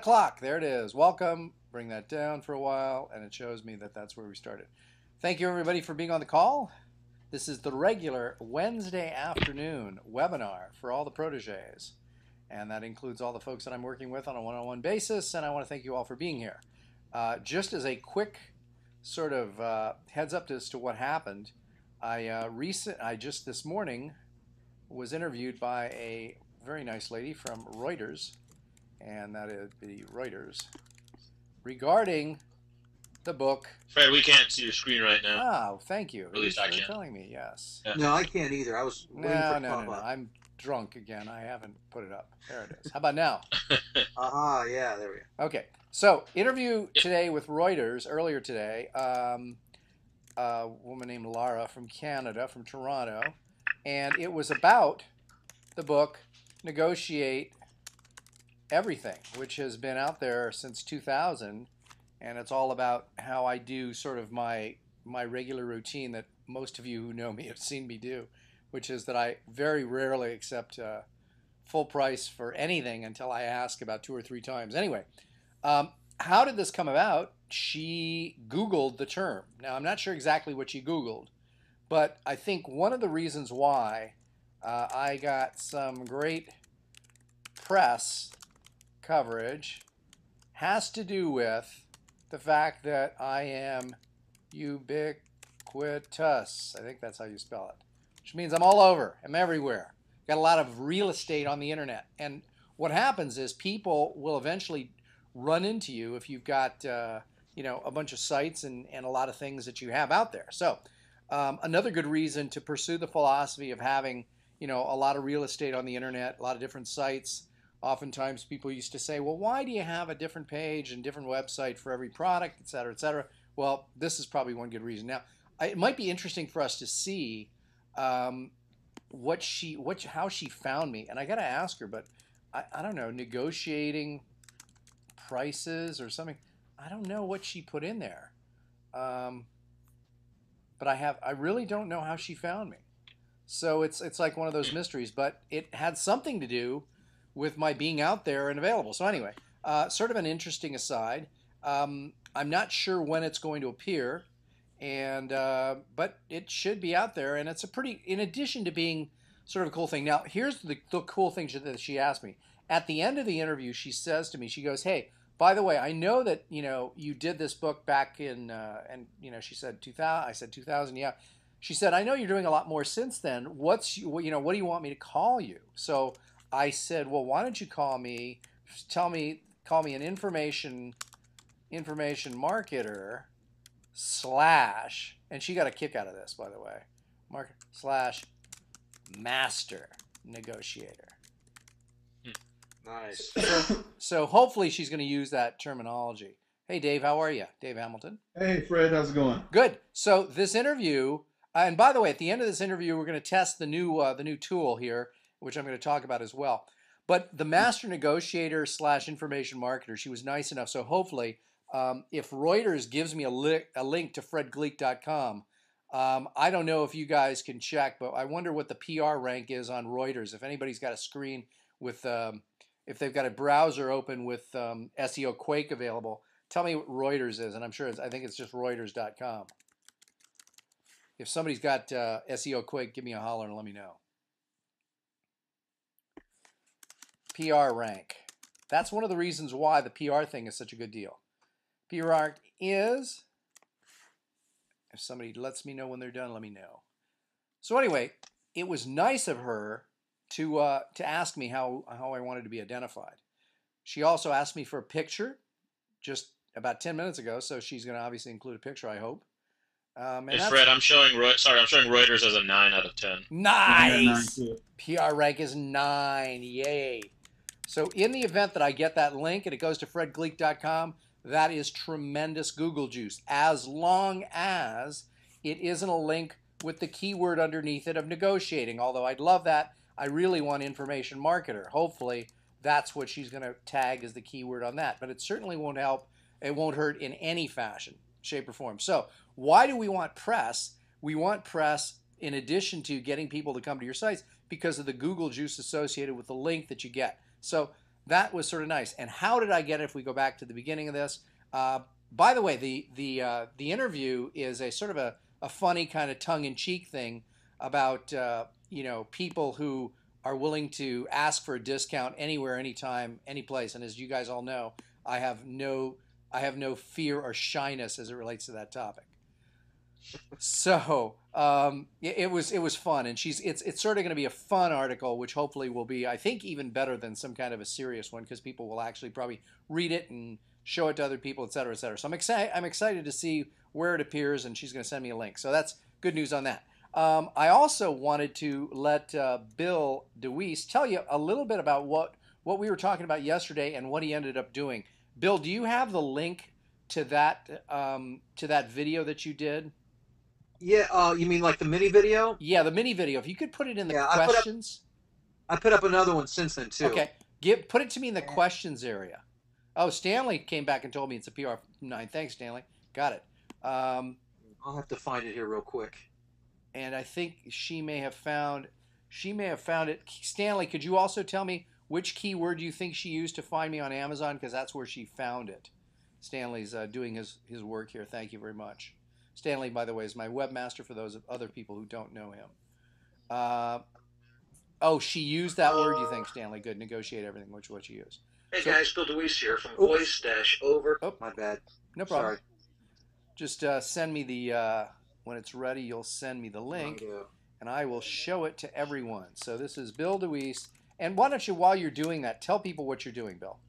o'clock. There it is. Welcome. Bring that down for a while, and it shows me that that's where we started. Thank you, everybody, for being on the call. This is the regular Wednesday afternoon webinar for all the proteges, and that includes all the folks that I'm working with on a one-on-one basis, and I want to thank you all for being here. Just as a quick sort of heads up as to what happened, I just this morning was interviewed by a very nice lady from Reuters, and that is the Reuters, regarding the book. Fred, we can't see your screen right now. Oh, thank you. At least I can. Telling me, yes. Yeah. No, I can't either. I was waiting for No. I'm drunk again. I haven't put it up. There it is. How about now? Aha, yeah, there we go. Okay. So, interview today with Reuters earlier today. A woman named Lara from Canada, from Toronto, and it was about the book Negotiate Everything, which has been out there since 2000, and it's all about how I do sort of my regular routine that most of you who know me have seen me do, which is that I very rarely accept full price for anything until I ask about 2 or 3 times. Anyway, how did this come about? She Googled the term. Now, I'm not sure exactly what she Googled, but I think one of the reasons why I got some great press coverage has to do with the fact that I am ubiquitous. I think that's how you spell it, which means I'm all over. I'm everywhere. Got a lot of real estate on the internet. And what happens is people will eventually run into you if you've got a bunch of sites and a lot of things that you have out there. So another good reason to pursue the philosophy of having a lot of real estate on the internet, a lot of different sites. Oftentimes people used to say, well, why do you have a different page and different website for every product, et cetera, et cetera? Well, this is probably one good reason. Now, it might be interesting for us to see how she found me. And I got to ask her, but I don't know, negotiating prices or something. I don't know what she put in there. But I really don't know how she found me. So it's like one of those mysteries, but it had something to do with my being out there and available. So anyway, sort of an interesting aside. I'm not sure when it's going to appear, and but it should be out there, and it's a pretty, in addition to being sort of a cool thing. Now, here's the cool thing that she asked me. At the end of the interview, she says to me, she goes, hey, by the way, I know that, you did this book back in, she said 2000, I said 2000, yeah. She said, I know you're doing a lot more since then. What do you want me to call you? So I said, well, why don't you call me an information marketer / and she got a kick out of this, by the way, / master negotiator. Nice. So hopefully she's going to use that terminology. Hey, Dave, how are you? Dave Hamilton. Hey, Fred, how's it going? Good. So this interview, and by the way, at the end of this interview, we're going to test the new tool here, which I'm going to talk about as well. But the master negotiator / information marketer, she was nice enough. So hopefully, if Reuters gives me a link to fredgleeck.com, I don't know if you guys can check, but I wonder what the PR rank is on Reuters. If anybody's got a screen with, if they've got a browser open with SEO Quake available, tell me what Reuters is, and I think it's just Reuters.com. If somebody's got SEO Quake, give me a holler and let me know. PR rank. That's one of the reasons why the PR thing is such a good deal. PR rank is, if somebody lets me know when they're done, let me know. So anyway, it was nice of her to ask me how I wanted to be identified. She also asked me for a picture just about 10 minutes ago, so she's going to obviously include a picture, I hope. Hey, Fred, I'm showing Reuters as a 9 out of 10. Nice! PR rank is 9. Yay. So in the event that I get that link and it goes to fredgleeck.com, that is tremendous Google juice, as long as it isn't a link with the keyword underneath it of negotiating, although I'd love that. I really want information marketer. Hopefully that's what she's going to tag as the keyword on that, but it certainly won't help. It won't hurt in any fashion, shape, or form. So why do we want press? We want press in addition to getting people to come to your sites because of the Google juice associated with the link that you get. So that was sort of nice. And how did I get it? If we go back to the beginning of this, by the way, the interview is a sort of a funny kind of tongue-in-cheek thing about people who are willing to ask for a discount anywhere, anytime, any place. And as you guys all know, I have no fear or shyness as it relates to that topic. So it was fun, and it's sort of going to be a fun article, which hopefully will be, I think, even better than some kind of a serious one, because people will actually probably read it and show it to other people, et cetera, et cetera. So I'm excited to see where it appears, and she's going to send me a link. So that's good news on that. I also wanted to let Bill DeWeese tell you a little bit about what we were talking about yesterday and what he ended up doing. Bill, do you have the link to that video that you did? Yeah. You mean like the mini video? Yeah, the mini video. If you could put it in the questions. I put up another one since then too. Okay. Put it to me in the questions area. Oh, Stanley came back and told me it's a PR9. Thanks, Stanley. Got it. I'll have to find it here real quick. And I think she may have found it. Stanley, could you also tell me which keyword you think she used to find me on Amazon? Because that's where she found it. Stanley's doing his work here. Thank you very much. Stanley, by the way, is my webmaster for those other people who don't know him. Oh, she used that word, you think, Stanley? Good. Negotiate everything, which is what you use. Hey, guys, Bill DeWeese here from voice-over. Oh, my bad. No problem. Sorry. Just send me the, when it's ready, you'll send me the link, and I will show it to everyone. So this is Bill DeWeese. And why don't you, while you're doing that, tell people what you're doing, Bill.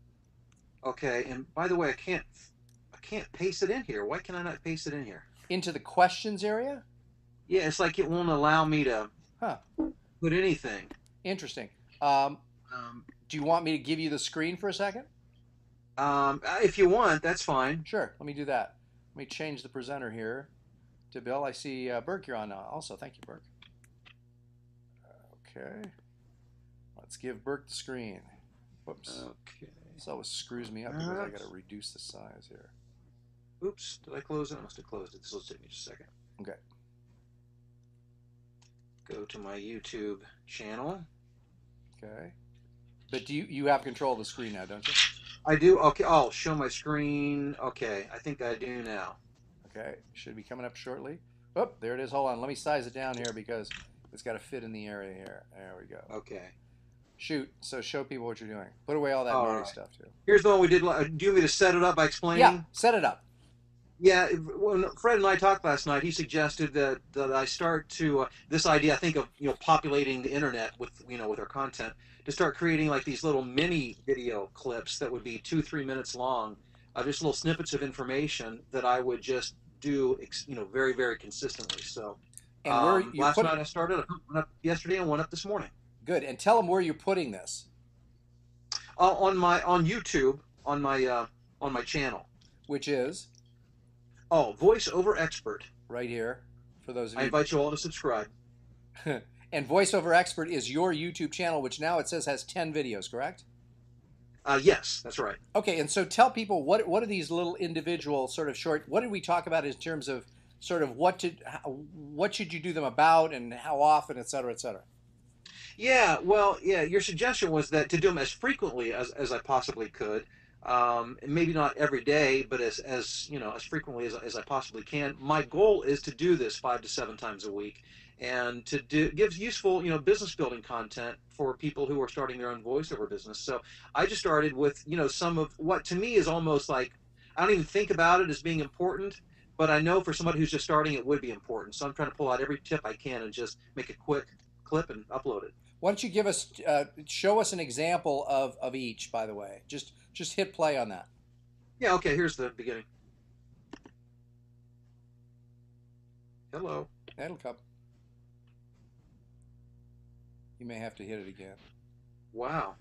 Okay, and by the way, I can't paste it in here. Why can I not paste it in here? Into the questions area? Yeah, it's like it won't allow me to put anything. Interesting. Do you want me to give you the screen for a second? If you want, that's fine. Sure, let me do that. Let me change the presenter here to Bill. I see Burke, you're on also. Thank you, Burke. Okay. Let's give Burke the screen. Whoops. Okay. This always screws me up because I got to reduce the size here. Oops, did I close it? I must have closed it. This will take me just a second. Okay. Go to my YouTube channel. Okay. But do you have control of the screen now, don't you? I do. Okay. Oh, show my screen. Okay. I think I do now. Okay. Should be coming up shortly. Oh, there it is. Hold on. Let me size it down here because it's got to fit in the area here. There we go. Okay. Shoot. So show people what you're doing. Put away all that naughty stuff, too. Here's the one we did. Do you want me to set it up by explaining? Yeah. Set it up. Yeah, when Fred and I talked last night, he suggested that I start to this idea. I think of populating the internet with with our content, to start creating like these little mini video clips that would be 2-3 minutes long, just little snippets of information that I would just do very, very consistently. So last night I started, one up yesterday and one up this morning. Good, and tell them where you're putting this. On YouTube, on my channel, which is. Oh, VoiceOver Expert. Right here, for those of you. I invite you all to subscribe. And VoiceOver Expert is your YouTube channel, which now it says has 10 videos, correct? Yes, that's right. Okay, and so tell people, what are these little individual sort of short, what did we talk about in terms of sort of what should you do them about and how often, et cetera, et cetera? Yeah, well, yeah, your suggestion was that to do them as frequently as I possibly could. Maybe not every day, but as frequently as I possibly can. My goal is to do this 5 to 7 times a week, and to give useful business building content for people who are starting their own voiceover business. So I just started with some of what to me is almost like, I don't even think about it as being important, but I know for somebody who's just starting it would be important. So I'm trying to pull out every tip I can and just make a quick clip and upload it. Why don't you give us show us an example of each, by the way. Just hit play on that. Yeah, okay, here's the beginning. Hello. That'll come. You may have to hit it again. Wow.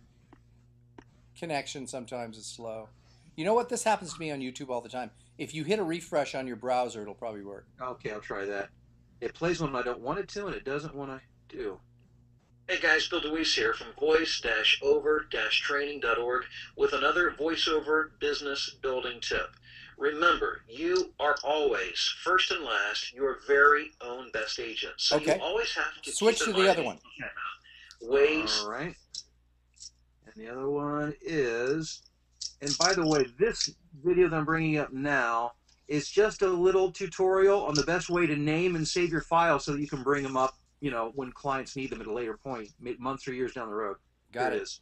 Connection sometimes is slow. You know what? This happens to me on YouTube all the time. If you hit a refresh on your browser, it'll probably work. Okay, I'll try that. It plays when I don't want it to, and it doesn't when I do. Hey guys, Bill DeWeese here from voice-over-training.org with another voiceover business building tip. Remember, you are always, first and last, your very own best agent. So you always have to switch to the other one. Ways. All right. And And the other one is, and by the way, this video that I'm bringing up now is just a little tutorial on the best way to name and save your files so that you can bring them up, when clients need them at a later point, months or years down the road. Got Here it. it is.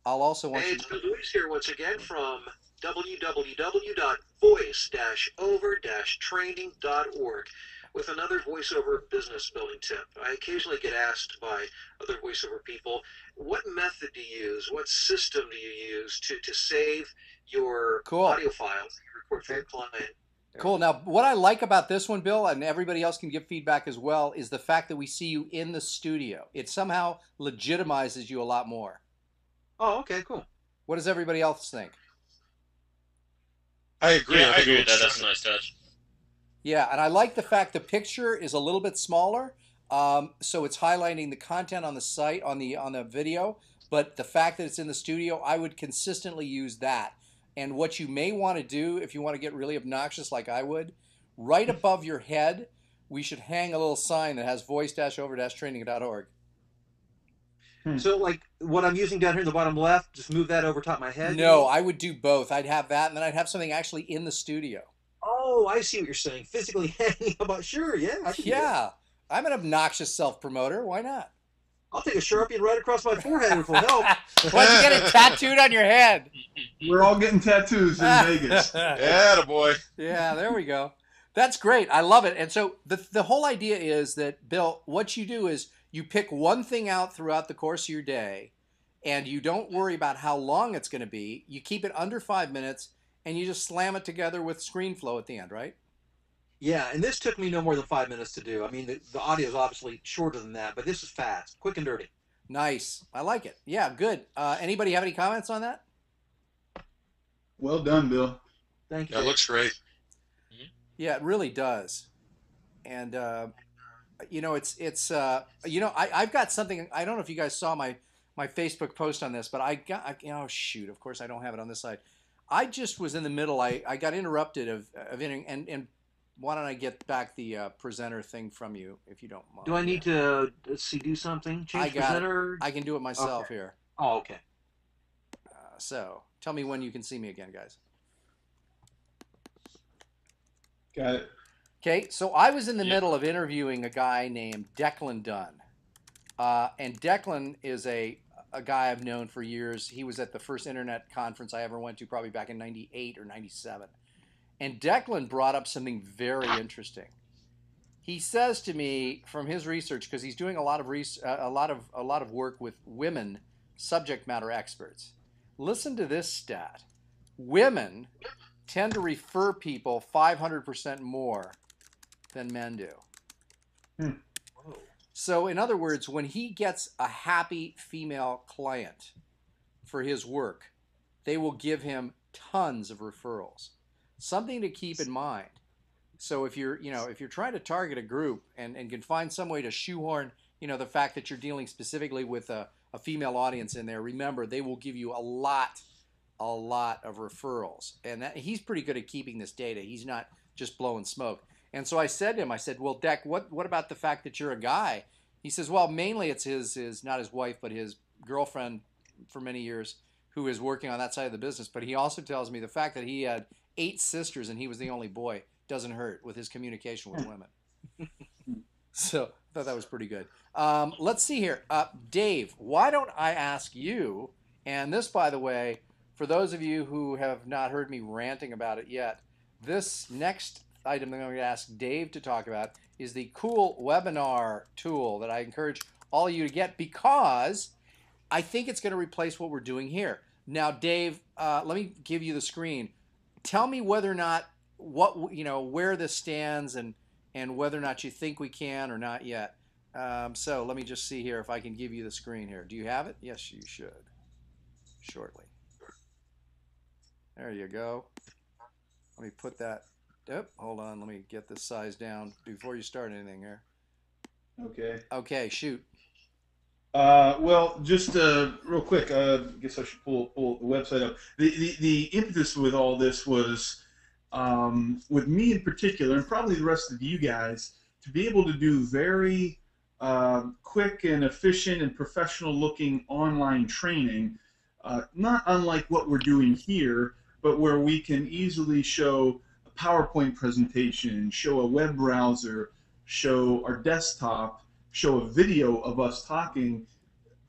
I'll also want Hey, you. it's Bill Lewis here once again from www.voice-over-training.org with another voiceover business building tip. I occasionally get asked by other voiceover people, what method do you use? What system do you use to save your audio files that you record for your client? Cool. Now, what I like about this one, Bill, and everybody else can give feedback as well, is the fact that we see you in the studio. It somehow legitimizes you a lot more. Oh, okay, cool. What does everybody else think? I agree. I agree with that. That's a nice touch. Yeah, and I like the fact the picture is a little bit smaller, so it's highlighting the content on the site, on the video, but the fact that it's in the studio, I would consistently use that. And what you may want to do, if you want to get really obnoxious like I would, right above your head, we should hang a little sign that has voice-over-training.org. So, like, what I'm using down here in the bottom left, just move that over top of my head? No, I would do both. I'd have that, and then I'd have something actually in the studio. Oh, I see what you're saying. Physically hanging about. Sure, yeah. Yeah. I'm an obnoxious self-promoter. Why not? I'll take a Sharpie and write across my forehead if it'll help. Why don't you get it tattooed on your head? We're all getting tattoos in Vegas. Yeah, boy. Yeah, there we go. That's great. I love it. And so the whole idea is that, Bill, what you do is you pick one thing out throughout the course of your day, and you don't worry about how long it's going to be. You keep it under 5 minutes, and you just slam it together with ScreenFlow at the end, right? Yeah, and this took me no more than 5 minutes to do. I mean, the audio is obviously shorter than that, but this is fast, quick and dirty. Nice. I like it. Yeah, good. Anybody have any comments on that? Well done, Bill. Thank you. That looks great. Yeah, it really does. And, I've got something, I don't know if you guys saw my Facebook post on this, but shoot, of course I don't have it on this side. I just was in the middle. I got interrupted and why don't I get back the presenter thing from you, if you don't mind? Do I need to do something? Change presenter? I can do it myself here. Oh, okay. So tell me when you can see me again, guys. Got it. Okay, so I was in the middle of interviewing a guy named Declan Dunn. And Declan is a guy I've known for years. He was at the first internet conference I ever went to, probably back in 98 or 97. And Declan brought up something very interesting. He says to me, from his research, because he's doing a lot of work with women subject matter experts. Listen to this stat. Women tend to refer people 500% more than men do. So in other words, when he gets a happy female client for his work, they will give him tons of referrals. Something to keep in mind. So if you're trying to target a group and can find some way to shoehorn, the fact that you're dealing specifically with a female audience in there, remember they will give you a lot of referrals. And he's pretty good at keeping this data. He's not just blowing smoke. And so I said to him, well, Deck, what about the fact that you're a guy? He says, well, mainly it's his not his wife, but his girlfriend for many years who is working on that side of the business. But he also tells me the fact that he had 8 sisters and he was the only boy doesn't hurt with his communication with women. So I thought that was pretty good. Let's see here. Dave, why don't I ask you, and this, by the way, for those of you who have not heard me ranting about it yet, this next item that I'm going to ask Dave to talk about is the cool webinar tool that I encourage all of you to get because I think it's going to replace what we're doing here. Now, Dave, let me give you the screen. Tell me whether or not where this stands and whether or not you think we can or not yet. So let me just see here if I can give you the screen here. Do you have it? Yes, you should. Shortly. There you go. Let me put that. Yep, hold on. Let me get this size down before you start anything here. Okay. Okay, shoot. Well, just real quick, I guess I should pull the website up. The impetus with all this was, with me in particular, and probably the rest of you guys, to be able to do very quick and efficient and professional-looking online training not unlike what we're doing here, but where we can easily show a PowerPoint presentation, show a web browser, show our desktop, show a video of us talking.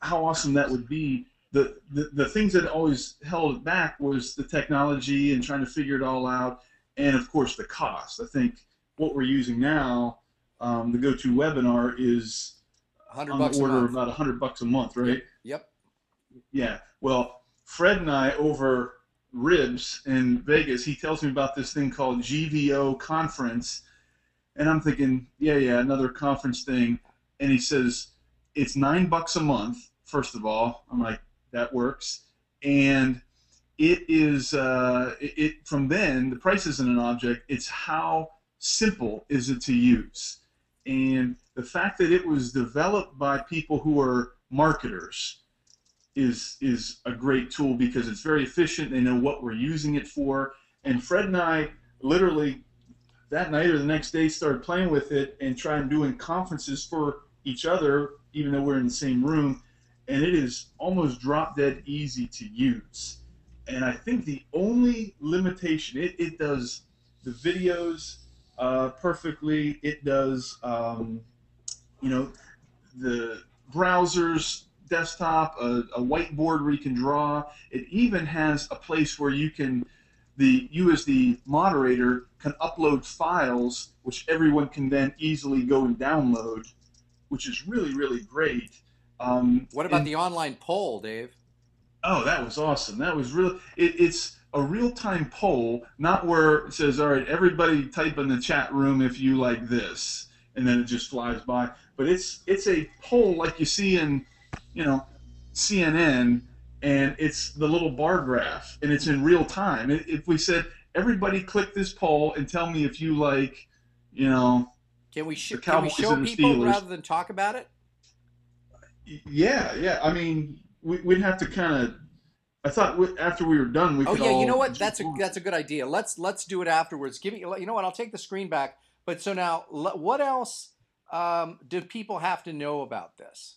How awesome that would be. The things that always held it back was the technology and trying to figure it all out, and of course the cost. I think what we're using now, the GoToWebinar, is 100 on bucks the a order month. of about $100 a month, right? Yep. Yeah. Well, Fred and I, over ribs in Vegas, he tells me about this thing called GVO conference, and I'm thinking, yeah, another conference thing. And he says it's $9 a month. First of all, I'm like, that works. And it is from then, the price isn't an object. It's how simple is it to use. And the fact that it was developed by people who are marketers is a great tool, because it's very efficient. They know what we're using it for. And Fred and I literally that night or the next day started playing with it and trying doing conferences for each other, even though we're in the same room. And it is almost drop dead easy to use. And I think the only limitation, it does the videos perfectly. It does, the browsers, desktop, a whiteboard where you can draw. It even has a place where you as the moderator can upload files, which everyone can then easily go and download, which is really, really great. What about the online poll, Dave? Oh, that was awesome. That was really, it's a real-time poll, not where it says, all right, everybody type in the chat room if you like this, and then it just flies by. But it's a poll like you see in, CNN, and it's the little bar graph, and it's in real time. If we said, everybody click this poll and tell me if you like, can we show people rather than talk about it? Yeah. I mean, we'd have to kind of. I thought after we were done, we could. Oh yeah, you know what? That's a good idea. Let's do it afterwards. You know what? I'll take the screen back. But so now, what else do people have to know about this?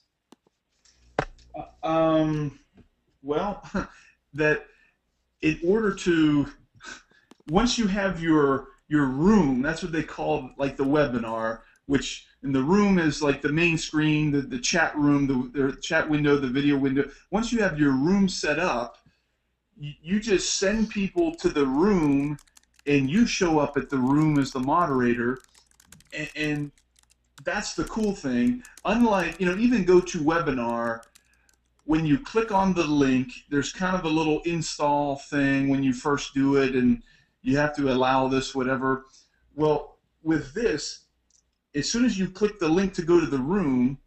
Well, that in order to, once you have your room, that's what they call like the webinar, which in the room is like the main screen, the chat room, the chat window, the video window. Once you have your room set up, you just send people to the room, and you show up at the room as the moderator, and that's the cool thing. Unlike, even GoToWebinar, when you click on the link, there's kind of a little install thing when you first do it, and you have to allow this, whatever. Well, with this, as soon as you click the link to go to the room,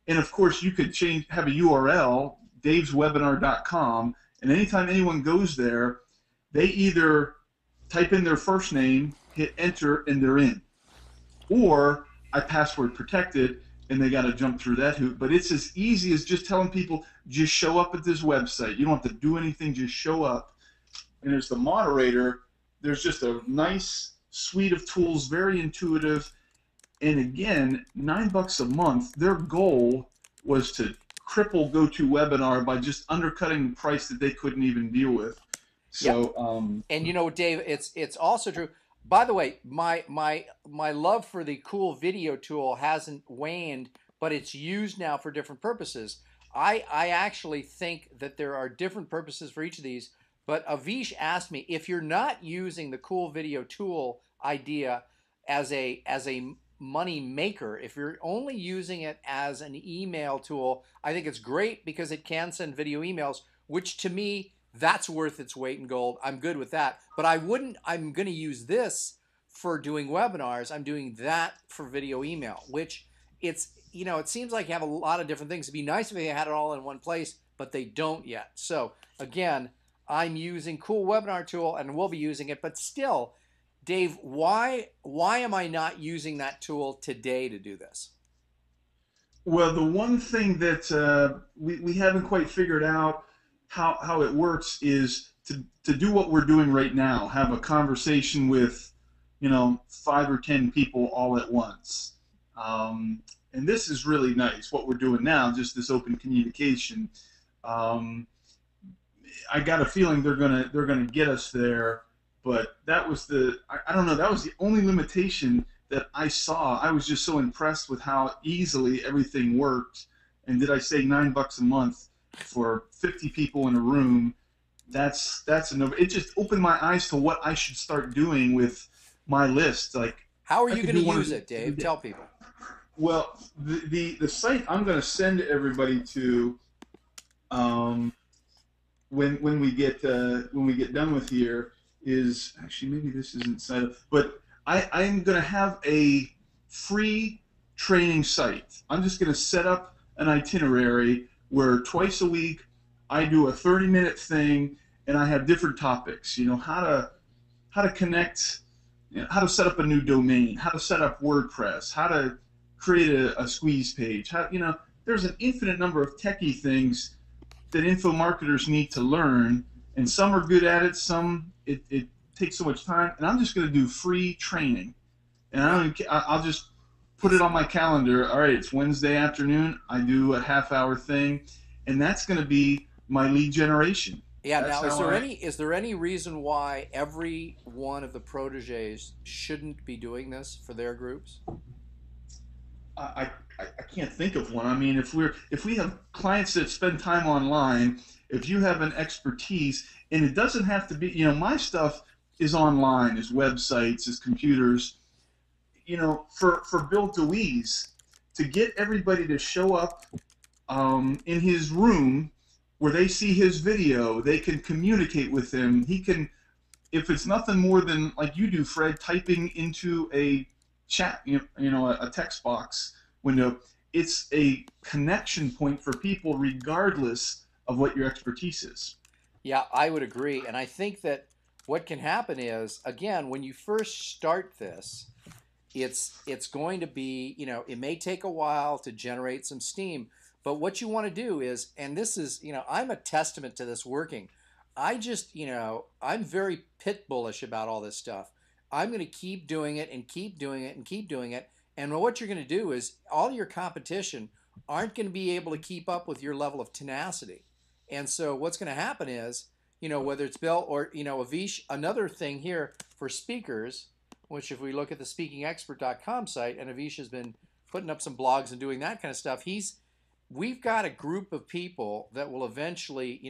and of course you could have a URL, daveswebinar.com, and anytime anyone goes there, they either type in their first name, hit enter, and they're in. Or I password protected, and they got to jump through that hoop. But it's as easy as just telling people, just show up at this website. You don't have to do anything, just show up. And as the moderator, there's just a nice suite of tools, very intuitive. And again, $9 a month, their goal was to cripple GoToWebinar by just undercutting the price that they couldn't even deal with. So, and Dave, it's also true. By the way, my love for the cool video tool hasn't waned, but it's used now for different purposes. I actually think that there are different purposes for each of these. But Avish asked me, if you're not using the cool video tool idea as a money maker, if you're only using it as an email tool, I think it's great because it can send video emails, which to me, that's worth its weight in gold. I'm good with that. But I'm going to use this for doing webinars. I'm doing that for video email, which it seems like you have a lot of different things. It'd be nice if they had it all in one place, but they don't yet. So again, I'm using Cool Webinar tool and we'll be using it, but still, Dave, why am I not using that tool today to do this? Well, the one thing that we haven't quite figured out how it works is to do what we're doing right now, have a conversation with 5 or 10 people all at once. And this is really nice, what we're doing now, just this open communication. I got a feeling they're gonna get us there. But that was I don't know, that was the only limitation that I saw. I was just so impressed with how easily everything worked. And did I say $9 a month for 50 people in a room? That's a no. It just opened my eyes to what I should start doing with my list. Like, How are I you could going to do one use of it, Dave? Tell people. well, the site I'm going to send everybody to, when we get done with here, is actually, maybe this isn't set up, but I'm going to have a free training site. I'm just going to set up an itinerary where twice a week I do a 30-minute thing, and I have different topics. How to connect, how to set up a new domain, how to set up WordPress, how to create a squeeze page. There's an infinite number of techie things that info marketers need to learn, and some are good at it, some it takes so much time, and I'm just going to do free training, and I'll just put it on my calendar. All right, it's Wednesday afternoon. I do a half-hour thing, and that's going to be my lead generation. Yeah. That's Now, how is there any reason why every one of the proteges shouldn't be doing this for their groups? I, I can't think of one. I mean, if we have clients that spend time online, if you have an expertise, and it doesn't have to be, my stuff is online, is websites, is computers. For Bill DeWeese to get everybody to show up in his room where they see his video, they can communicate with him. He can, if it's nothing more than like you do, Fred, typing into a chat, a text box window, it's a connection point for people regardless of what your expertise is. Yeah, I would agree. And I think that what can happen is, again, when you first start this, it's going to be, it may take a while to generate some steam, but what you want to do is, and this is, I'm a testament to this working. I just, I'm very pit bullish about all this stuff. I'm going to keep doing it and keep doing it and keep doing it. And what you're going to do is all your competition aren't going to be able to keep up with your level of tenacity. And so what's going to happen is, whether it's Bill or, Avish, another thing here for speakers, which if we look at the speakingexpert.com site, and Avish has been putting up some blogs and doing that kind of stuff, we've got a group of people that will eventually,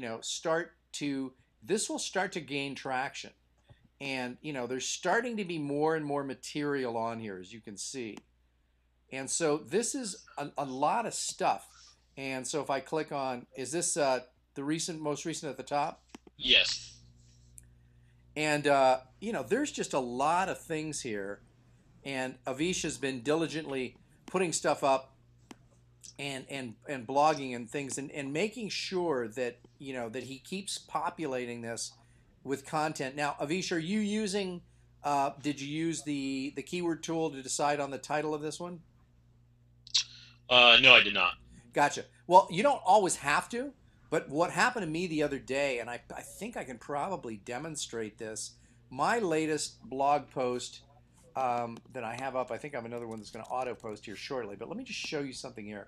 this will start to gain traction. And, there's starting to be more and more material on here, as you can see. And so this is a lot of stuff. And so if I click on, is this the most recent at the top? Yes. And, there's just a lot of things here. And Avish has been diligently putting stuff up and blogging and things and making sure that, that he keeps populating this with content. Now, Avish, are you using, did you use the keyword tool to decide on the title of this one? No, I did not. Gotcha. Well, you don't always have to, but what happened to me the other day, and I think I can probably demonstrate this, my latest blog post that I have up, I think I have another one that's going to auto post here shortly, but let me just show you something here.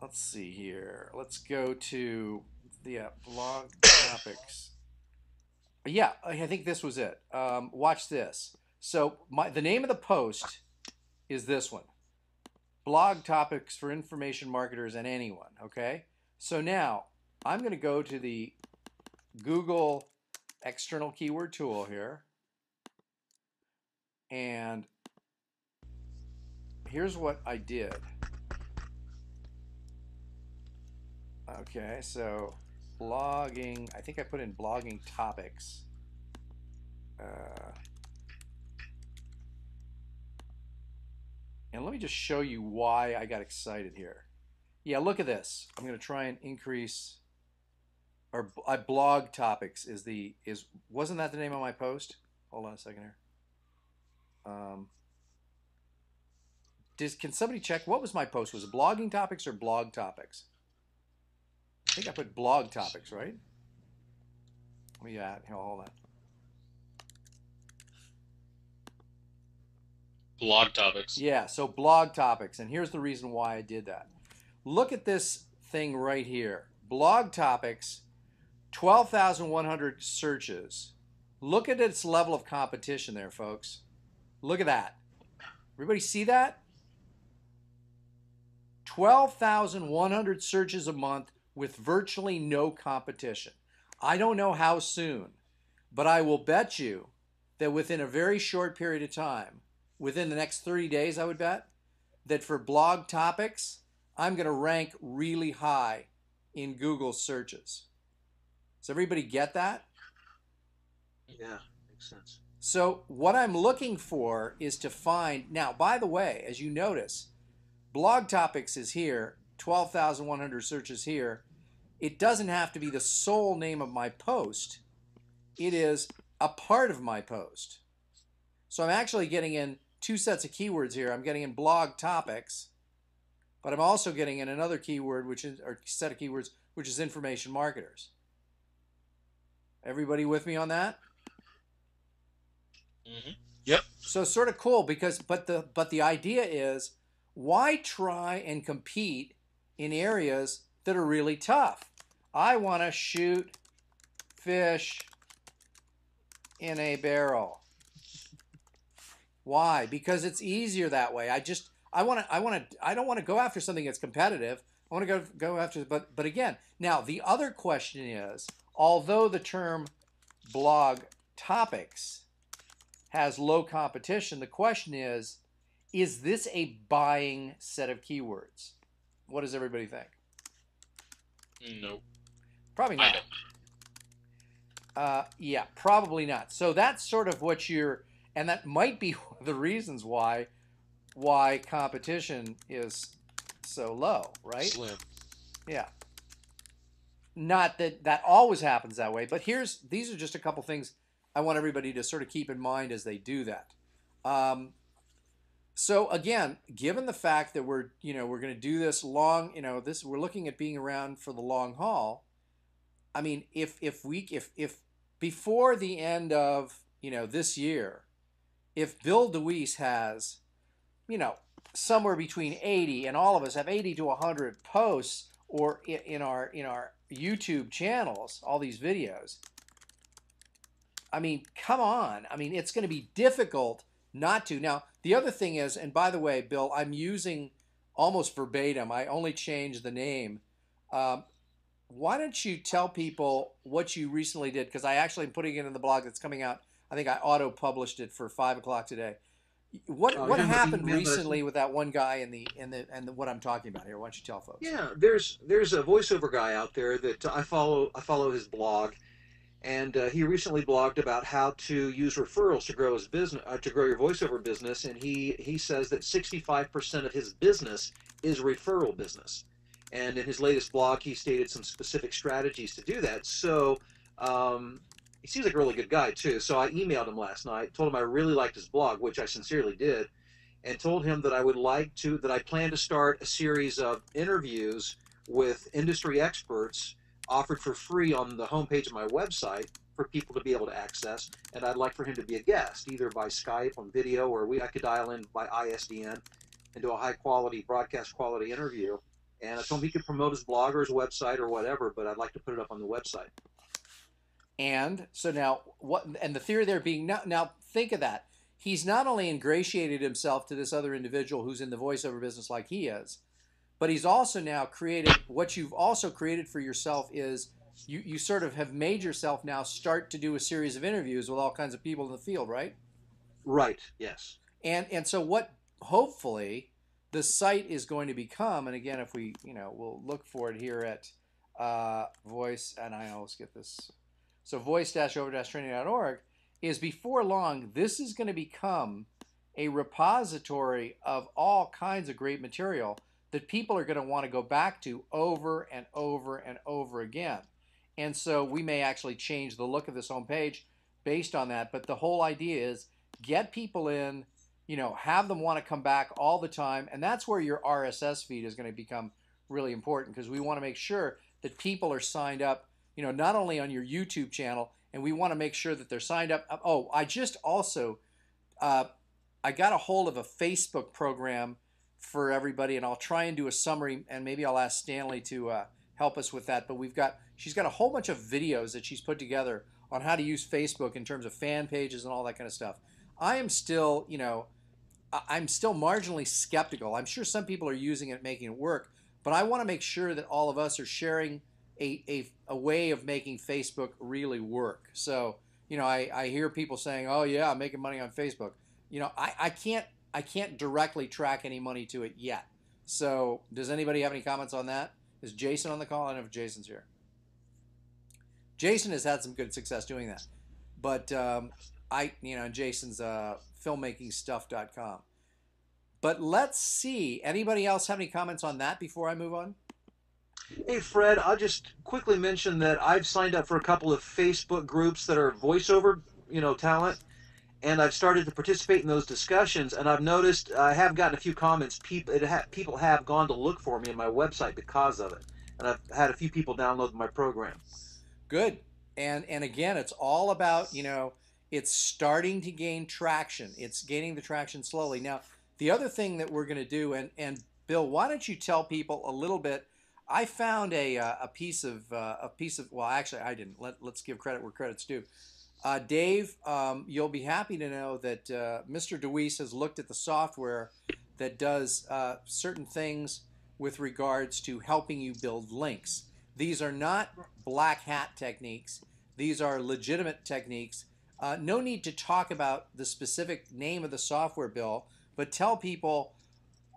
Let's see here. Let's go to the blog topics. Yeah, I think this was it. Watch this. So the name of the post is this one. Blog topics for information marketers and anyone, okay? So now I'm going to go to the Google external keyword tool here. And here's what I did. Okay, so blogging, I think I put in blogging topics. And let me just show you why I got excited here. Yeah, look at this. I'm going to try and increase, or blog topics wasn't that the name of my post? Hold on a second here. Can somebody check, what was my post? Was it blogging topics or blog topics? I think I put blog topics, right? Yeah, hold on. Blog topics. Yeah, so blog topics, and here's the reason why I did that. Look at this thing right here. Blog topics, 12,100 searches. Look at its level of competition there, folks. Look at that. Everybody see that? 12,100 searches a month with virtually no competition. I don't know how soon, but I will bet you that within a very short period of time, within the next 30 days, I would bet, that for blog topics, I'm going to rank really high in Google searches. Does everybody get that? Yeah, makes sense. So what I'm looking for is to find, now, by the way, as you notice, blog topics is here, 12,100 searches here. It doesn't have to be the sole name of my post. It is a part of my post. So I'm actually getting in two sets of keywords here. I'm getting in blog topics, but I'm also getting in another keyword, which is, or set of keywords, which is information marketers. Everybody with me on that? Mm-hmm. Yep. So sort of cool because, but the idea is, why try and compete in areas that are really tough? I want to shoot fish in a barrel. Why? Because it's easier that way. I don't want to go after something that's competitive. I want to go after, but again, now the other question is, although the term blog topics has low competition, the question is this a buying set of keywords? What does everybody think? No. Probably not. Yeah, probably not. So that's sort of what and that might be one of the reasons why competition is so low, right? Slim. Yeah. Not that always happens that way, but these are just a couple things I want everybody to sort of keep in mind as they do that. So again, given the fact that we're going to do this long, we're looking at being around for the long haul. I mean, if before the end of this year, if Bill DeWeese has somewhere between 80 and all of us have 80 to 100 posts or in our YouTube channels, all these videos. I mean, come on. I mean, it's going to be difficult not to. Now, the other thing is, and by the way, Bill, I'm using almost verbatim. I only changed the name. Why don't you tell people what you recently did? Because I actually am putting it in the blog that's coming out. I think I auto-published it for 5 o'clock today. What happened recently with that one guy and what I'm talking about here? Why don't you tell folks? Yeah, there's a voiceover guy out there that I follow. I follow his blog, and he recently blogged about how to use referrals to grow his business, to grow your voiceover business. And he says that 65% of his business is referral business. And in his latest blog, he stated some specific strategies to do that. So he seems like a really good guy too. So I emailed him last night, told him I really liked his blog, which I sincerely did, and told him that I plan to start a series of interviews with industry experts offered for free on the homepage of my website for people to be able to access. And I'd like for him to be a guest, either by Skype on video, or I could dial in by ISDN and do a high quality, broadcast quality interview. And I told him he could promote his blog or his website or whatever, but I'd like to put it up on the website. And so now, and the theory there being, now think of that. He's not only ingratiated himself to this other individual who's in the voiceover business like he is, but he's also now created, what you've also created for yourself is you sort of have made yourself now start to do a series of interviews with all kinds of people in the field, right? Right, yes. And so what hopefully the site is going to become, and again, if we, we'll look for it here at voice, and I always get this. So voice-over-training.org is before long, this is going to become a repository of all kinds of great material that people are going to want to go back to over and over and over again. And so we may actually change the look of this homepage based on that. But the whole idea is get people in, have them want to come back all the time. And that's where your RSS feed is going to become really important, because we want to make sure that people are signed up, not only on your YouTube channel, and we want to make sure that they're signed up. Oh, I just also, I got a hold of a Facebook program for everybody, and I'll try and do a summary, and maybe I'll ask Stanley to help us with that. But she's got a whole bunch of videos that she's put together on how to use Facebook in terms of fan pages and all that kind of stuff. I am still, I'm still marginally skeptical. I'm sure some people are using it, making it work, but I want to make sure that all of us are sharing a way of making Facebook really work. So, I hear people saying, "Oh yeah, I'm making money on Facebook." I can't directly track any money to it yet. So, does anybody have any comments on that? Is Jason on the call? I don't know if Jason's here. Jason has had some good success doing that, but Jason's filmmakingstuff.com. But let's see. Anybody else have any comments on that before I move on? Hey, Fred, I'll just quickly mention that I've signed up for a couple of Facebook groups that are voiceover, talent, and I've started to participate in those discussions, and I've noticed I have gotten a few comments. People have gone to look for me on my website because of it, and I've had a few people download my program. Good. And again, it's all about, it's starting to gain traction. It's gaining the traction slowly. Now, the other thing that we're going to do, and Bill, why don't you tell people a little bit? I found a piece of well, actually I didn't. Let's give credit where credit's due. Dave, you'll be happy to know that Mr. DeWeese has looked at the software that does certain things with regards to helping you build links. These are not black hat techniques. These are legitimate techniques. No need to talk about the specific name of the software, Bill, but tell people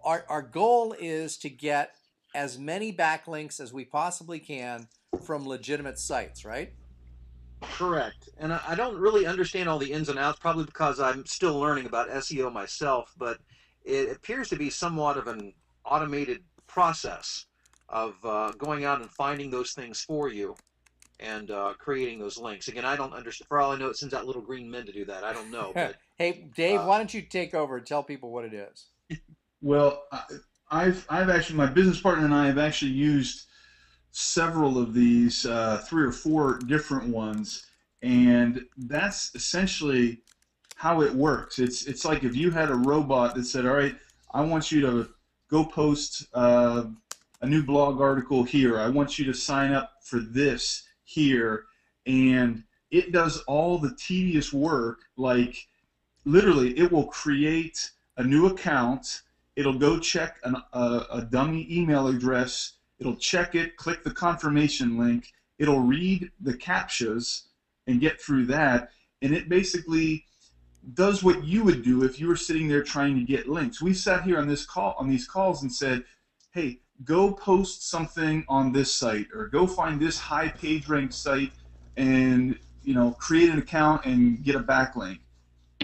our goal is to get as many backlinks as we possibly can from legitimate sites, right? Correct. And I don't really understand all the ins and outs, probably because I'm still learning about SEO myself, but it appears to be somewhat of an automated process of going out and finding those things for you and creating those links. Again, I don't understand. For all I know, it sends out little green men to do that. I don't know. But, hey, Dave, why don't you take over and tell people what it is? Well, I've actually, my business partner and I have actually used several of these, 3 or 4 different ones, and that's essentially how it works. It's like if you had a robot that said, "All right, I want you to go post a new blog article here. I want you to sign up for this here," and it does all the tedious work. Like literally, it will create a new account. It'll go check a dummy email address. It'll check it, click the confirmation link. It'll read the CAPTCHAs and get through that. And it basically does what you would do if you were sitting there trying to get links. We sat here on these calls and said, "Hey, go post something on this site, or go find this high page rank site and create an account and get a backlink."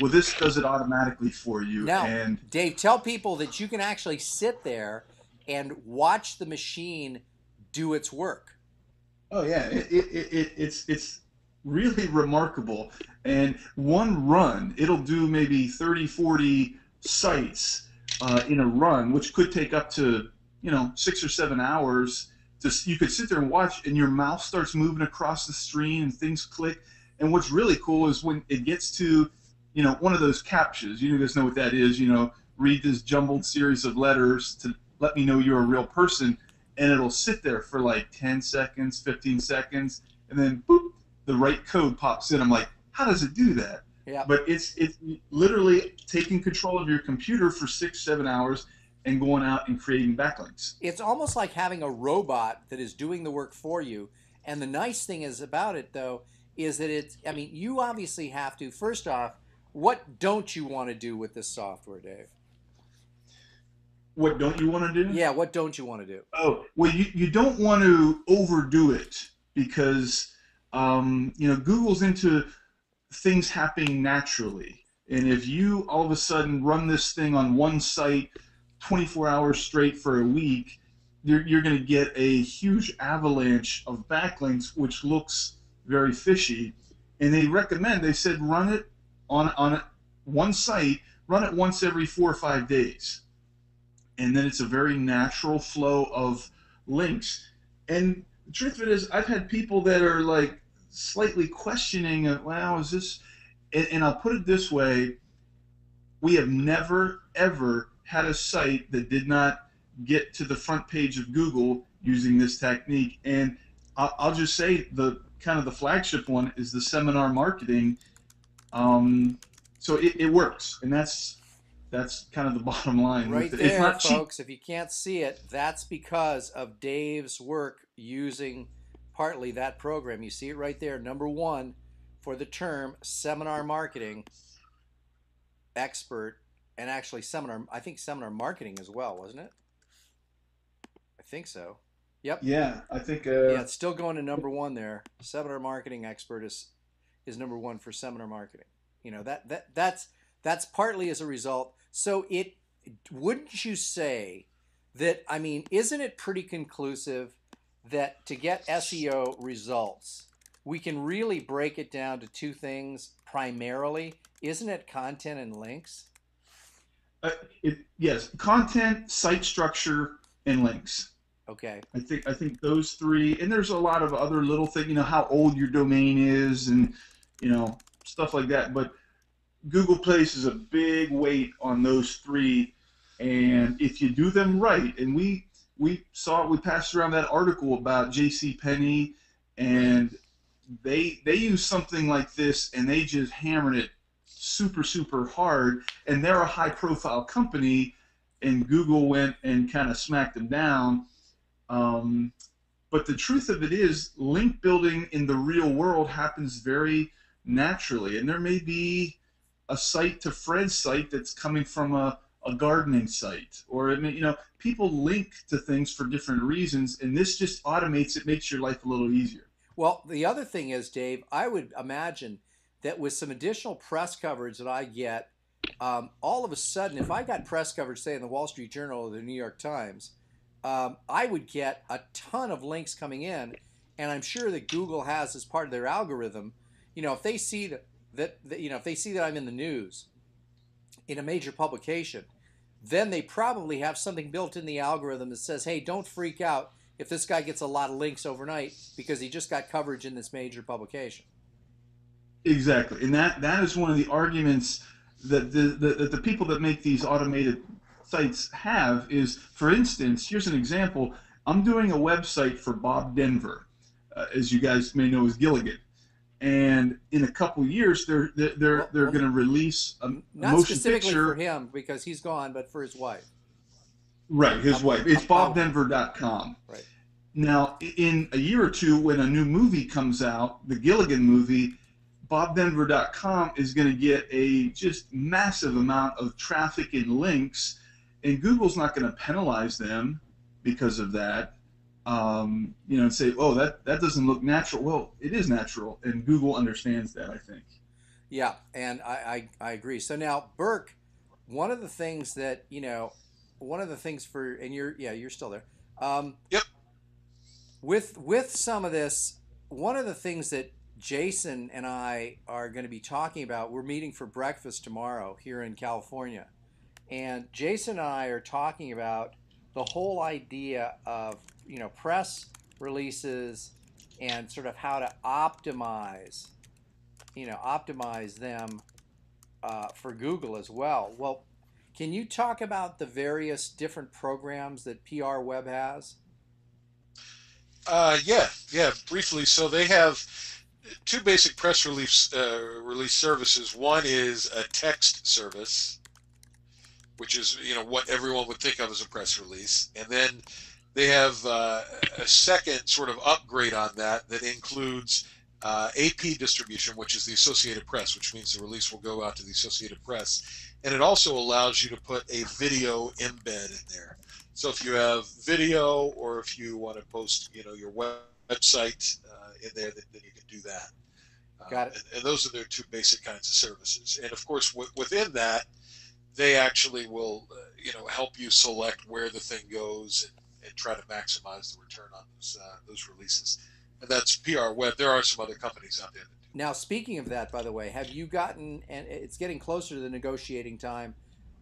Well, this does it automatically for you. Now, and Dave, tell people that you can actually sit there and watch the machine do its work. Oh yeah, it's really remarkable. And one run, it'll do maybe 30, 40 sites in a run, which could take up to 6 or 7 hours. You could sit there and watch, and your mouse starts moving across the screen, and things click. And what's really cool is when it gets to one of those CAPTCHAs. You guys know what that is. Read this jumbled series of letters to let me know you're a real person, and it'll sit there for like 10 seconds, 15 seconds, and then boop, the right code pops in. I'm like, how does it do that? Yeah. But it's literally taking control of your computer for 6, 7 hours and going out and creating backlinks. It's almost like having a robot that is doing the work for you. And the nice thing is about it, though, is that you obviously have to, first off, what don't you want to do with this software, Dave? What don't you want to do? Yeah, what don't you want to do? Oh, well, you don't want to overdo it because, Google's into things happening naturally. And if you all of a sudden run this thing on one site 24 hours straight for a week, you're going to get a huge avalanche of backlinks, which looks very fishy. And they said run it on one site, run it once every 4 or 5 days. And then it's a very natural flow of links. And the truth of it is, I've had people that are like slightly questioning, wow, is this, and I'll put it this way, we have never, ever had a site that did not get to the front page of Google using this technique. And I'll just say the kind of the flagship one is the seminar marketing. So it works, and that's kind of the bottom line Right with it. It's there, not cheap. folks. If you can't see it, that's because of Dave's work using partly that program. You see it right there, number one for the term seminar marketing expert, and actually I think seminar marketing as well, wasn't it? I think so. Yep. Yeah, I think. Yeah, it's still going to number one there. Seminar marketing expert is number one for seminar marketing. You know, that's partly as a result. So it wouldn't you say that, I mean, isn't it pretty conclusive that to get SEO results, we can really break it down to two things primarily? Isn't it content and links? Yes, content, site structure, and links. Okay. I think those three, and there's a lot of other little things, how old your domain is, and stuff like that. But Google places a big weight on those three, and if you do them right, and we passed around that article about J.C. Penney, and they use something like this, and they just hammered it super super hard, and they're a high profile company, and Google went and kind of smacked them down. But the truth of it is, link building in the real world happens very naturally, and there may be a site to Fred's site that's coming from a gardening site, or people link to things for different reasons, and this just automates it, makes your life a little easier. Well, the other thing is, Dave, I would imagine that with some additional press coverage that I get, all of a sudden, if I got press coverage, say in the Wall Street Journal or the New York Times, I would get a ton of links coming in, and I'm sure that Google has as part of their algorithm, if they see if they see that I'm in the news in a major publication, then they probably have something built in the algorithm that says, hey, don't freak out if this guy gets a lot of links overnight because he just got coverage in this major publication. Exactly, and that is one of the arguments that the people that make these automated sites have is, for instance, here's an example. I'm doing a website for Bob Denver, as you guys may know as Gilligan, and in a couple years they're going to release a not motion specifically picture for him because he's gone, but for his wife. Right, his wife. It's bobdenver.com. Right. Now, in a year or two, when a new movie comes out, the Gilligan movie, bobdenver.com is going to get a just massive amount of traffic and links, and Google's not going to penalize them because of that. And say, oh, that doesn't look natural. Well, it is natural, and Google understands that, I think. Yeah, and I agree. So now, Burke, one of the things that, one of the things and you're still there. Yep. With some of this, one of the things that Jason and I are going to be talking about, we're meeting for breakfast tomorrow here in California. And Jason and I are talking about the whole idea of, press releases and sort of how to optimize them for Google as well. Well, can you talk about the various different programs that PR Web has? Yeah, briefly. So they have two basic press release services. One is a text service, which is what everyone would think of as a press release, and then they have a second sort of upgrade on that includes AP distribution, which is the Associated Press, which means the release will go out to the Associated Press, and it also allows you to put a video embed in there. So if you have video, or if you want to post, your website in there, then you can do that. Got it. And those are their two basic kinds of services. And of course, within that, they actually will, help you select where the thing goes and try to maximize the return on those releases. And that's PR Web. There are some other companies out there that do. Now, speaking of that, by the way, have you gotten, and it's getting closer to the negotiating time,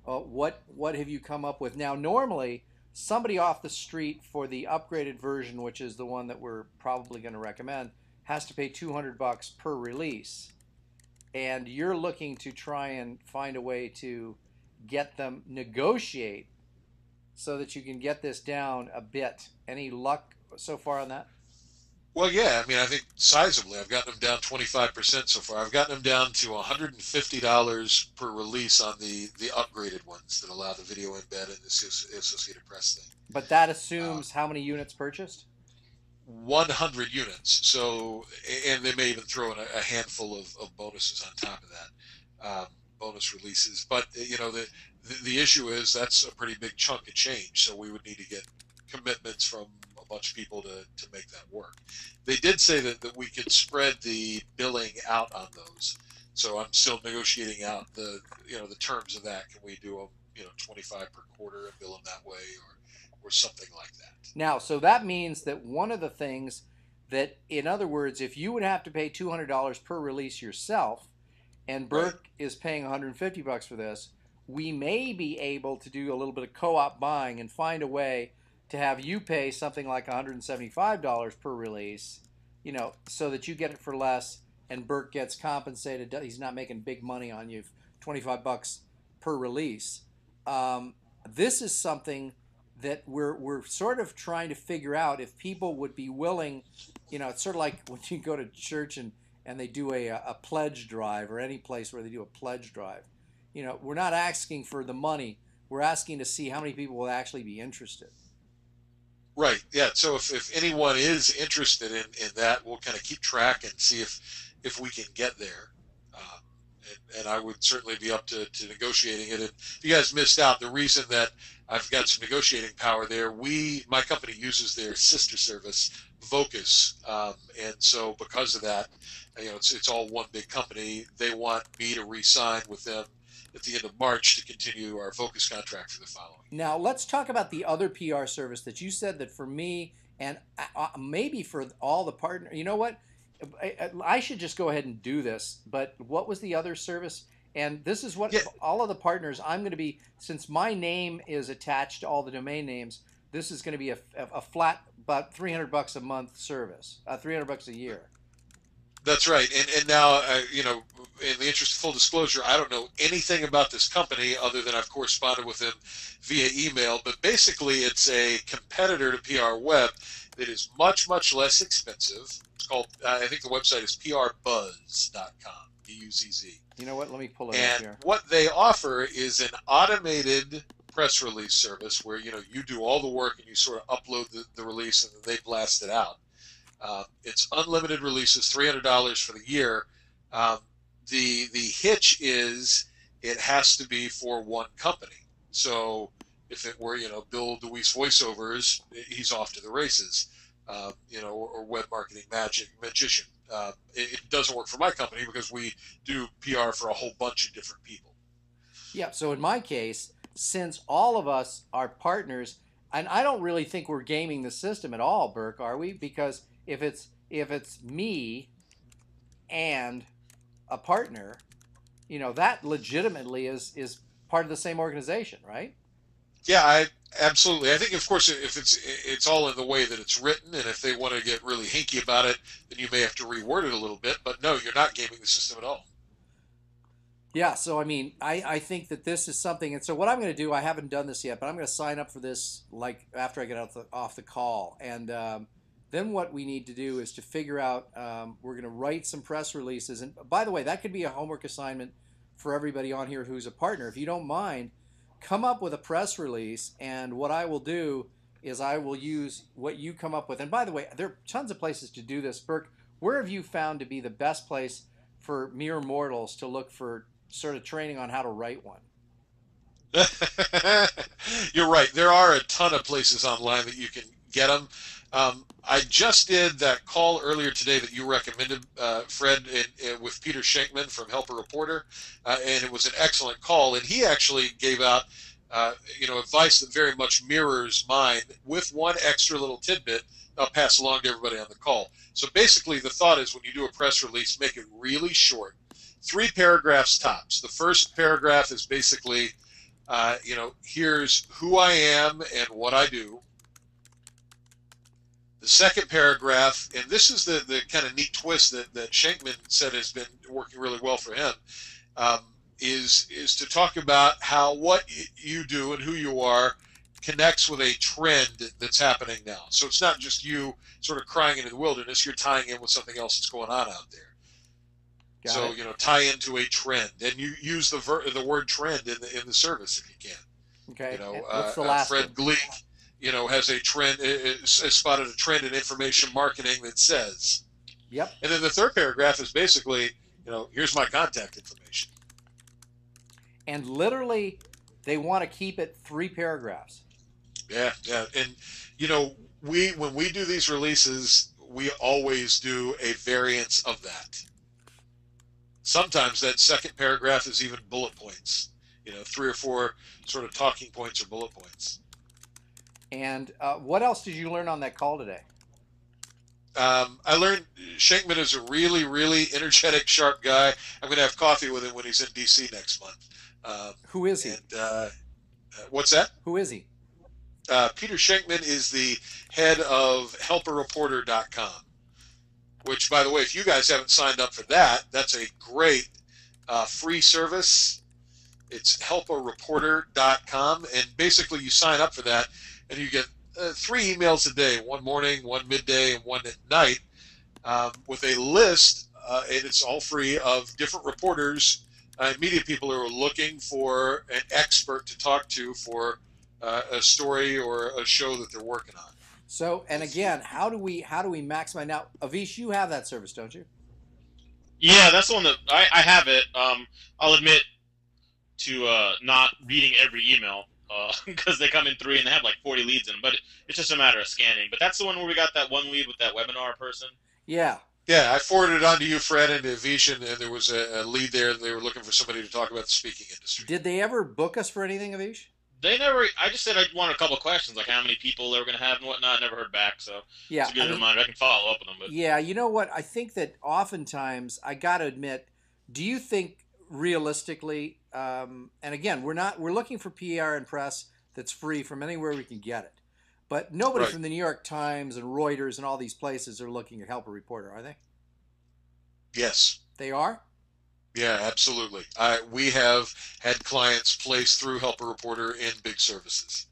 what have you come up with? Now, normally, somebody off the street for the upgraded version, which is the one that we're probably going to recommend, has to pay $200 per release. And you're looking to try and find a way to get them negotiate so that you can get this down a bit. Any luck so far on that? Well, yeah, I mean, I think sizably. I've gotten them down 25% so far. I've gotten them down to $150 per release on the upgraded ones that allow the video embed and the Associated Press thing. But that assumes how many units purchased? 100 units. So, and they may even throw in a handful of bonuses on top of that, bonus releases. But the issue is that's a pretty big chunk of change. So we would need to get commitments from a bunch of people to make that work. They did say that we could spread the billing out on those. So I'm still negotiating out the terms of that. Can we do 25 per quarter and bill them that way, or something like that? Now, so that means that one of the things that, in other words, if you would have to pay $200 per release yourself, and Burke is paying $150 for this, we may be able to do a little bit of co-op buying and find a way to have you pay something like $175 per release, so that you get it for less, and Burke gets compensated. He's not making big money on you, $25 per release. This is something that we're sort of trying to figure out if people would be willing. It's sort of like when you go to church and they do a pledge drive, or any place where they do a pledge drive. We're not asking for the money. We're asking to see how many people will actually be interested. Right. Yeah. So if anyone is interested in that, we'll kind of keep track and see if we can get there. And I would certainly be up to negotiating it. And if you guys missed out, the reason that I've got some negotiating power there, my company uses their sister service, Vocus. And so because of that, it's all one big company. They want me to re-sign with them at the end of March to continue our Vocus contract for the following. Now, let's talk about the other PR service that you said that for me and maybe for all the partners. You know what? I should just go ahead and do this, but what was the other service? And this is what all of the partners, I'm going to be, since my name is attached to all the domain names, this is going to be a flat, about $300 a month service, $300 a year. That's right. And now, in the interest of full disclosure, I don't know anything about this company other than I've corresponded with them via email. But basically, it's a competitor to PR Web that is much, much less expensive. It's called, I think the website is prbuzz.com, B-U-Z-Z. You know what? Let me pull it up here. And what they offer is an automated press release service where, you do all the work and you sort of upload the release and then they blast it out. It's unlimited releases, $300 for the year. The hitch is it has to be for one company. So if it were, Bill DeWeese voiceovers, he's off to the races. Or web marketing magician. It doesn't work for my company because we do PR for a whole bunch of different people. Yeah. So in my case, since all of us are partners, and I don't really think we're gaming the system at all, Burke, are we? Because if it's me and a partner, that legitimately is part of the same organization, right? Yeah, absolutely. I think, of course, if it's all in the way that it's written, and if they want to get really hinky about it, then you may have to reword it a little bit. But no, you're not gaming the system at all. Yeah, so I mean, I think that this is something, and so what I'm going to do, I haven't done this yet, but I'm going to sign up for this like after I get off the call, and then what we need to do is to figure out, we're going to write some press releases, and by the way, that could be a homework assignment for everybody on here who's a partner. If you don't mind, come up with a press release, and what I will do is I will use what you come up with. And by the way, there are tons of places to do this. Burke, where have you found to be the best place for mere mortals to look for sort of training on how to write one? You're right. There are a ton of places online that you can get them. I just did that call earlier today that you recommended, Fred, with Peter Schenkman from Helper Reporter, and it was an excellent call. And he actually gave out, advice that very much mirrors mine, with one extra little tidbit I'll pass along to everybody on the call. So basically, the thought is when you do a press release, make it really short, 3 paragraphs tops. The first paragraph is basically, here's who I am and what I do. The second paragraph, and this is the kind of neat twist that Schenkman said has been working really well for him, is to talk about how what you do and who you are connects with a trend that's happening now. So it's not just you sort of crying into the wilderness. You're tying in with something else that's going on out there. So tie into a trend, and you use the word trend in the service if you can. Okay. What's the last Fred Gleeck, has a trend, has spotted a trend in information marketing that says. Yep. And then the third paragraph is basically, here's my contact information. And literally, they want to keep it 3 paragraphs. Yeah. And, when we do these releases, we always do a variance of that. Sometimes that second paragraph is even bullet points, 3 or 4 sort of talking points or bullet points. And what else did you learn on that call today? I learned Shankman is a really, really energetic, sharp guy. I'm going to have coffee with him when he's in D.C. next month. Who is he? And, what's that? Who is he? Peter Shankman is the head of HelperReporter.com, which, by the way, if you guys haven't signed up for that, that's a great free service. It's HelperReporter.com, and basically you sign up for that, and you get 3 emails a day, one morning, one midday, and one at night, with a list, and it's all free, of different reporters, media people who are looking for an expert to talk to for a story or a show that they're working on. So, and again, how do we maximize? Now, Avish, you have that service, don't you? Yeah, that's the one that I have it. I'll admit to not reading every email because they come in 3 and they have like 40 leads in them, but it's just a matter of scanning. But that's the one where we got that one lead with that webinar person. Yeah. Yeah, I forwarded it on to you, Fred, and to Avish, and there was a lead there. They were looking for somebody to talk about the speaking industry. Did they ever book us for anything, Avish? They never. I just said I wanted a couple of questions, like how many people they were going to have and whatnot. Never heard back, so yeah, it's a good reminder. I can follow up with them. But yeah, you know what? I think that oftentimes, I got to admit, do you think realistically? And again, we're looking for PR and press that's free from anywhere we can get it, but nobody from the New York Times and Reuters and all these places are looking at Helper Reporter, are they? Yes, they are. Yeah, absolutely. We have had clients placed through Helper Reporter in big services.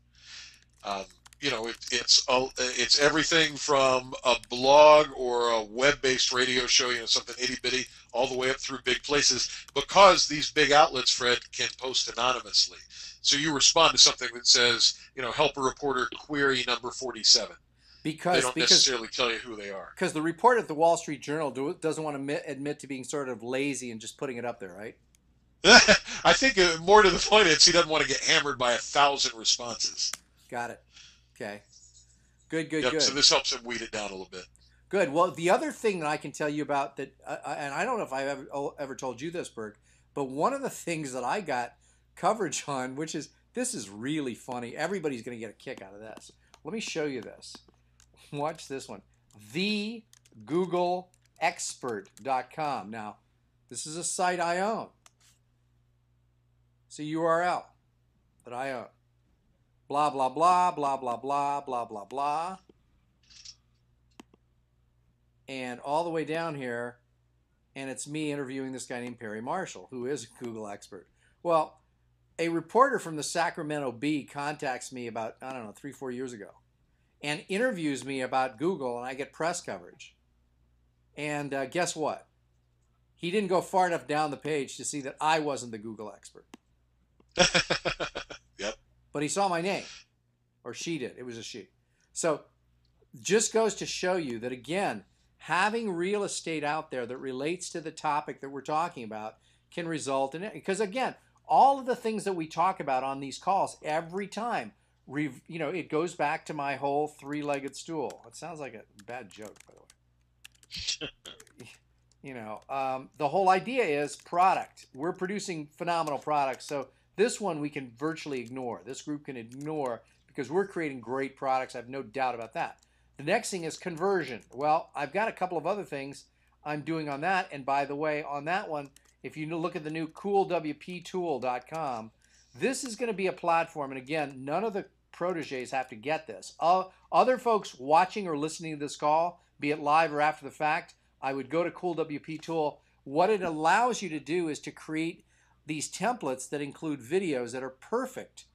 It's everything from a blog or a web-based radio show, something itty-bitty, all the way up through big places, because these big outlets, Fred, can post anonymously. So you respond to something that says, Helper Reporter query number 47. Because they don't necessarily tell you who they are. Because the reporter at the Wall Street Journal doesn't want to admit to being sort of lazy and just putting it up there, right? I think more to the point is he doesn't want to get hammered by 1,000 responses. Got it. Okay. Good. So this helps him weed it down a little bit. Good. Well, the other thing that I can tell you about that, and I don't know if I've ever told you this, Berg, but one of the things that I got coverage on, this is really funny. Everybody's going to get a kick out of this. Let me show you this. Watch this one. TheGoogleExpert.com. Now, this is a site I own. It's a URL that I own. Blah, blah, blah, blah, blah, blah, blah, blah, blah. And all the way down here, and it's me interviewing this guy named Perry Marshall, who is a Google expert. Well, a reporter from the Sacramento Bee contacts me about, 3-4 years ago, and interviews me about Google, and I get press coverage. And guess what? He didn't go far enough down the page to see that I wasn't the Google expert. Yep. But he saw my name. Or she did. It was a she. So just goes to show you that, again, having real estate out there that relates to the topic that we're talking about can result in it. Because, again, all of the things that we talk about on these calls every time, it goes back to my whole 3-legged stool. It sounds like a bad joke, by the way. The whole idea is product. We're producing phenomenal products. So this one we can virtually ignore. This group can ignore because we're creating great products. I have no doubt about that. The next thing is conversion. Well, I've got a couple of other things I'm doing on that. And by the way, on that one, if you look at the new coolwptool.com, this is going to be a platform. And again, none of the proteges have to get this. Other folks watching or listening to this call, be it live or after the fact, I would go to Cool WP Tool. What it allows you to do is to create these templates that include videos that are perfect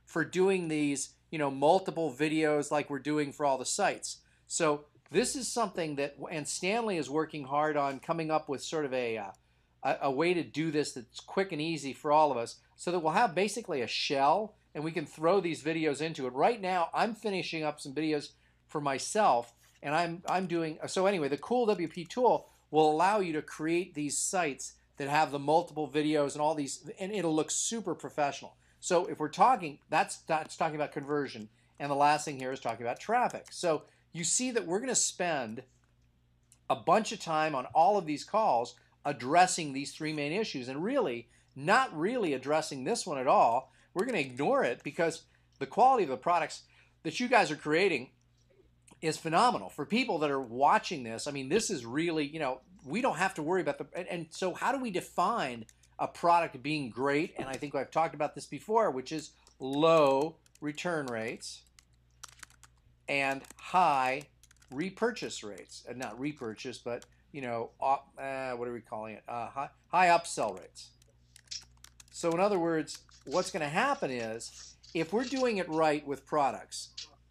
for doing these, multiple videos like we're doing for all the sites. So this is something that, and Stanley is working hard on coming up with sort of a way to do this that's quick and easy for all of us, so that we'll have basically a shell and we can throw these videos into it. Right now, I'm finishing up some videos for myself, and I'm doing, so anyway, the Cool WP tool will allow you to create these sites that have the multiple videos and all these, and it'll look super professional. So if we're talking, that's talking about conversion, and the last thing here is talking about traffic. So you see that we're going to spend a bunch of time on all of these calls addressing these three main issues, and really not really addressing this one at all. We're going to ignore it because the quality of the products that you guys are creating is phenomenal. For people that are watching this, I mean, this is really, we don't have to worry about and so how do we define a product being great? And I think I've talked about this before, which is low return rates and high repurchase rates. And not repurchase, but, what are we calling it? High upsell rates. So in other words, what's going to happen is, if we're doing it right with products,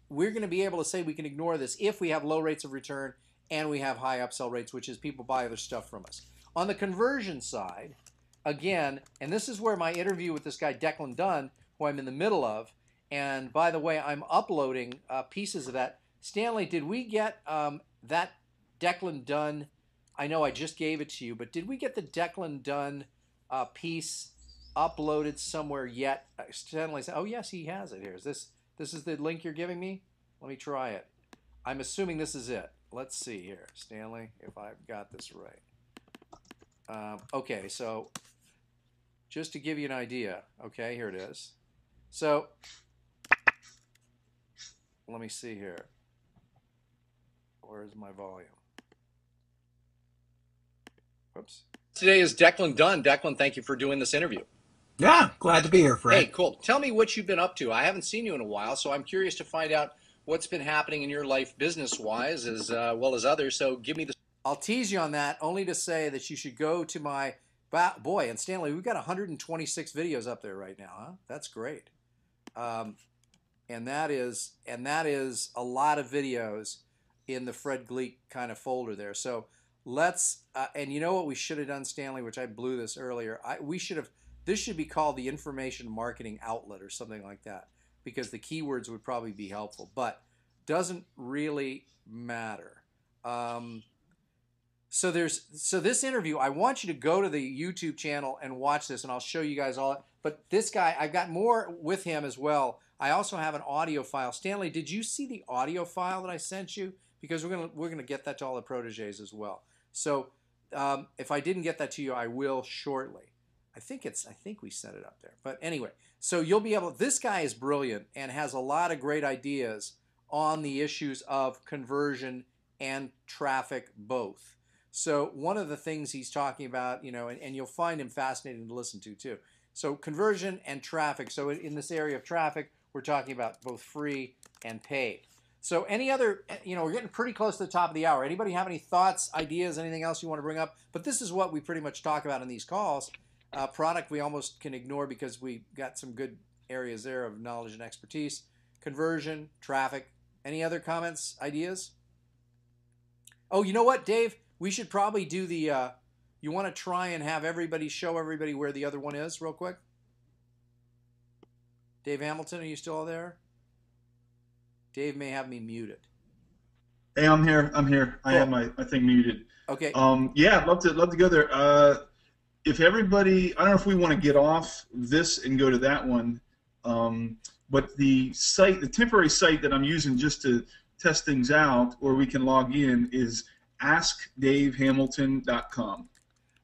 we're going to be able to say we can ignore this if we have low rates of return and we have high upsell rates, which is people buy other stuff from us. On the conversion side, again, and this is where my interview with this guy Declan Dunn, who I'm in the middle of, and by the way, I'm uploading pieces of that. Stanley, did we get that Declan Dunn? I know I just gave it to you, but did we get the Declan Dunn piece uploaded somewhere yet? Stanley said, oh yes, he has it here. This is the link you're giving me? Let me try it. I'm assuming this is it. Let's see here, Stanley, if I've got this right. Okay, so just to give you an idea, okay, here it is. So let me see here. Where's my volume? Whoops. Today is Declan Dunn. Declan, thank you for doing this interview. Yeah, glad to be here, Fred. Hey, cool. Tell me what you've been up to. I haven't seen you in a while, so I'm curious to find out what's been happening in your life business-wise as well as others. So give me the... I'll tease you on that only to say that you should go to my... Boy, and Stanley, we've got 126 videos up there right now, huh? That's great. And that is a lot of videos in the Fred Gleeck kind of folder there. So let's... and you know what we should have done, Stanley, which I blew this earlier. This should be called the information marketing outlet or something like that, because the keywords would probably be helpful, but doesn't really matter. So this interview, I want you to go to the YouTube channel and watch this, and I'll show you guys all. But this guy, I've got more with him as well. I also have an audio file. Stanley, did you see the audio file that I sent you? Because we're gonna get that to all the proteges as well. So if I didn't get that to you, I will shortly. I think we set it up there. But anyway, so you'll be able, this guy is brilliant and has a lot of great ideas on the issues of conversion and traffic both. So one of the things he's talking about, and you'll find him fascinating to listen to too. So conversion and traffic. So in this area of traffic, we're talking about both free and paid. So any other, we're getting pretty close to the top of the hour. Anybody have any thoughts, ideas, anything else you want to bring up? But this is what we pretty much talk about in these calls. Product we almost can ignore because we got some good areas there of knowledge and expertise. Conversion, traffic. Any other comments, ideas? Oh, you know what, Dave? We should probably do the, you want to try and have everybody show everybody where the other one is real quick? Dave Hamilton, are you still there? Dave may have me muted. Hey, I'm here. Cool. I have my thing muted. Okay. Yeah, I'd love to go there. If everybody, I don't know if we want to get off this and go to that one, but the temporary site that I'm using just to test things out, or we can log in, is askdavehamilton.com.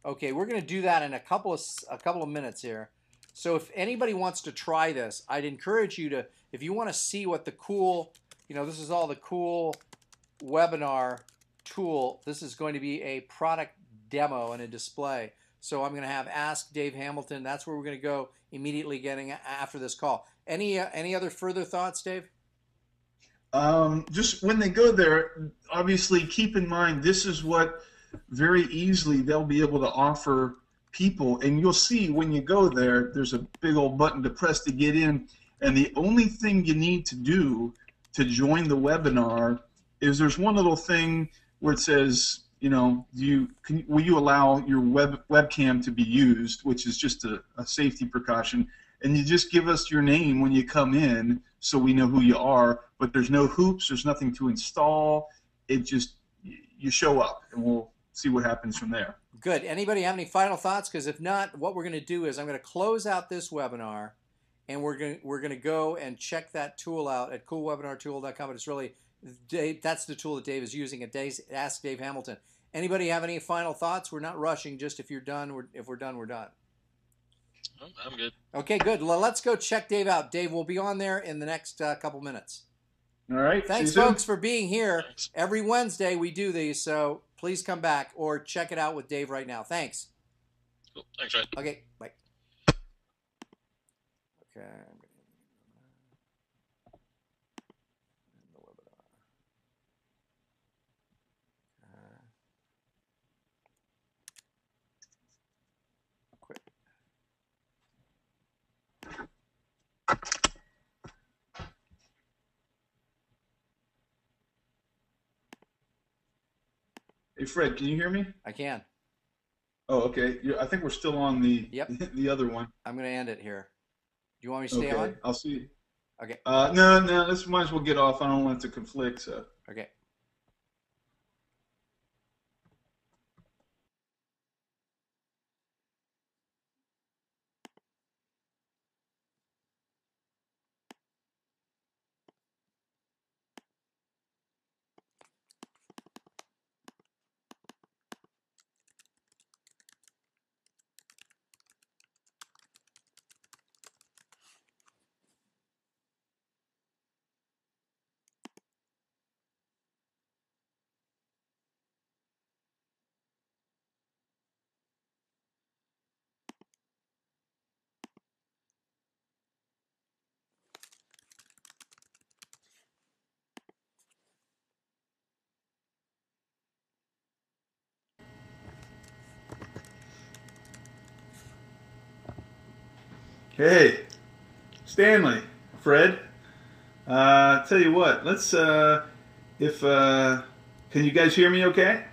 Okay, we're going to do that in a couple of minutes here. So if anybody wants to try this, I'd encourage you to, if you want to see what the cool, this is all the cool webinar tool. This is going to be a product demo and a display. So I'm going to have Ask Dave Hamilton. That's where we're going to go immediately getting after this call. Any other further thoughts, Dave? Just when they go there, obviously keep in mind this is what very easily they'll be able to offer people, and you'll see when you go there, there's a big old button to press to get in, and the only thing you need to do to join the webinar is there's one little thing where it says, you know, will you allow your webcam to be used, which is just a safety precaution, and you just give us your name when you come in so we know who you are, but there's no hoops, there's nothing to install, it just, you show up, and we'll see what happens from there. Good. Anybody have any final thoughts? Because if not, what we're going to do is I'm going to close out this webinar, and we're going to go and check that tool out at coolwebinartool.com. But it's really Dave, that's the tool that Dave is using at Ask Dave Hamilton. Anybody have any final thoughts? We're not rushing. Just if you're done, if we're done, we're done. I'm good. Okay, good. Well, let's go check Dave out. Dave will be on there in the next couple minutes. All right. Thanks, folks, for being here. Thanks. Every Wednesday we do these, so please come back or check it out with Dave right now. Thanks. Cool. Thanks, Red. Okay, bye. Okay. Hey, Fred, can you hear me? I can. Oh, okay. I think we're still on the the other one. I'm going to end it here. Do you want me to stay on? I'll see. Okay. No, this might as well get off. I don't want it to conflict. So. Okay. Hey, Stanley, Fred. Tell you what, let's can you guys hear me okay?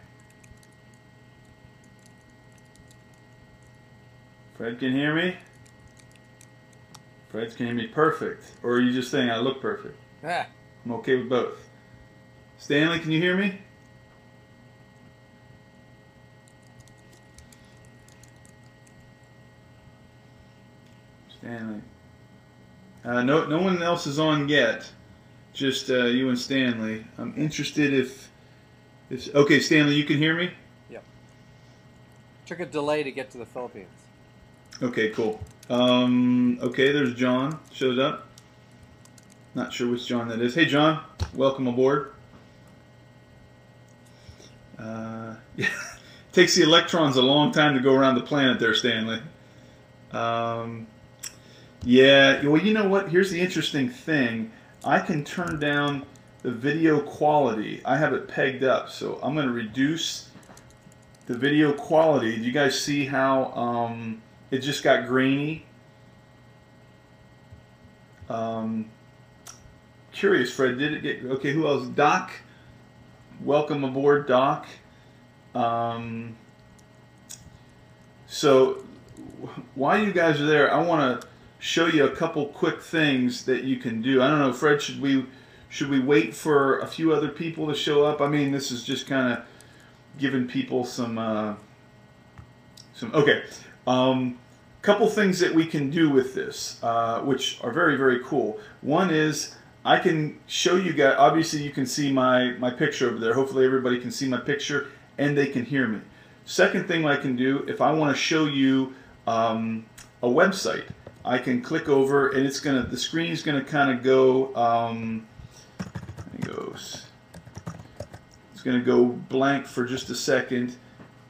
Fred can hear me? Fred can hear me perfect. Or are you just saying I look perfect? Yeah. I'm okay with both. Stanley, can you hear me? Stanley. No one else is on yet. Just you and Stanley. I'm interested if okay, Stanley, you can hear me? Yep. Took a delay to get to the Philippines. Okay, cool. Okay, there's John. Showed up. Not sure which John that is. Hey, John. Welcome aboard. Yeah. Takes the electrons a long time to go around the planet there, Stanley. Yeah, well, you know what? Here's the interesting thing. I can turn down the video quality. I have it pegged up, so I'm going to reduce the video quality. Do you guys see how it just got grainy? Curious, Fred, did it get... Okay, who else? Doc. Welcome aboard, Doc. So while you guys are there, I want to show you a couple quick things that you can do. I don't know, Fred, should we wait for a few other people to show up? I mean, this is just kind of giving people some okay. Couple things that we can do with this, which are very, very cool. One is I can show you guys, obviously you can see my picture over there. Hopefully everybody can see my picture and they can hear me. Second thing I can do, if I want to show you a website, I can click over and it's gonna, the screen is gonna kind of go, it's gonna go blank for just a second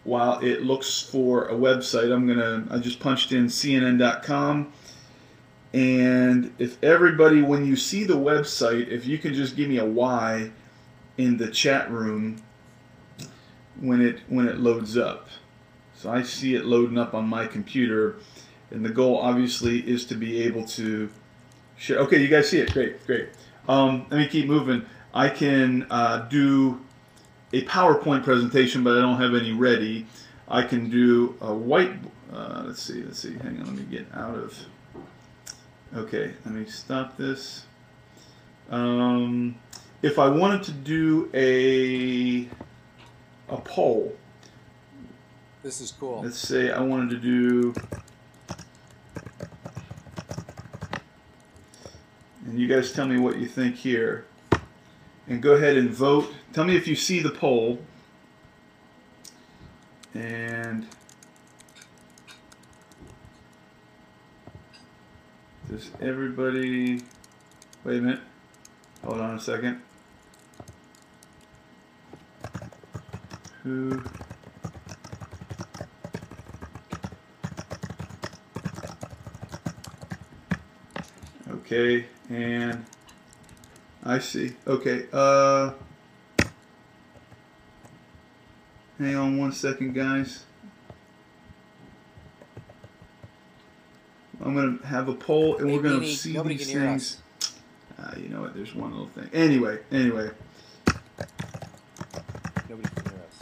while it looks for a website. I just punched in CNN.com, and if everybody, when you see the website, if you can just give me a Y in the chat room when it loads up. So I see it loading up on my computer, and the goal obviously is to be able to share. Okay, you guys see it. Great, great. Let me keep moving. I can do a PowerPoint presentation, but I don't have any ready. I can do a white. Let's see. Hang on. Let me get out of. Okay, let me stop this. If I wanted to do a poll, This is cool. let's say I wanted to do, and you guys tell me what you think here, and go ahead and vote. Tell me if you see the poll, and does everybody, wait a minute, hold on a second. Who? Okay, and I see. Okay, hang on one second, guys. I'm going to have a poll, and we're going to see these things. You know what? There's one little thing. Anyway. Nobody can hear us.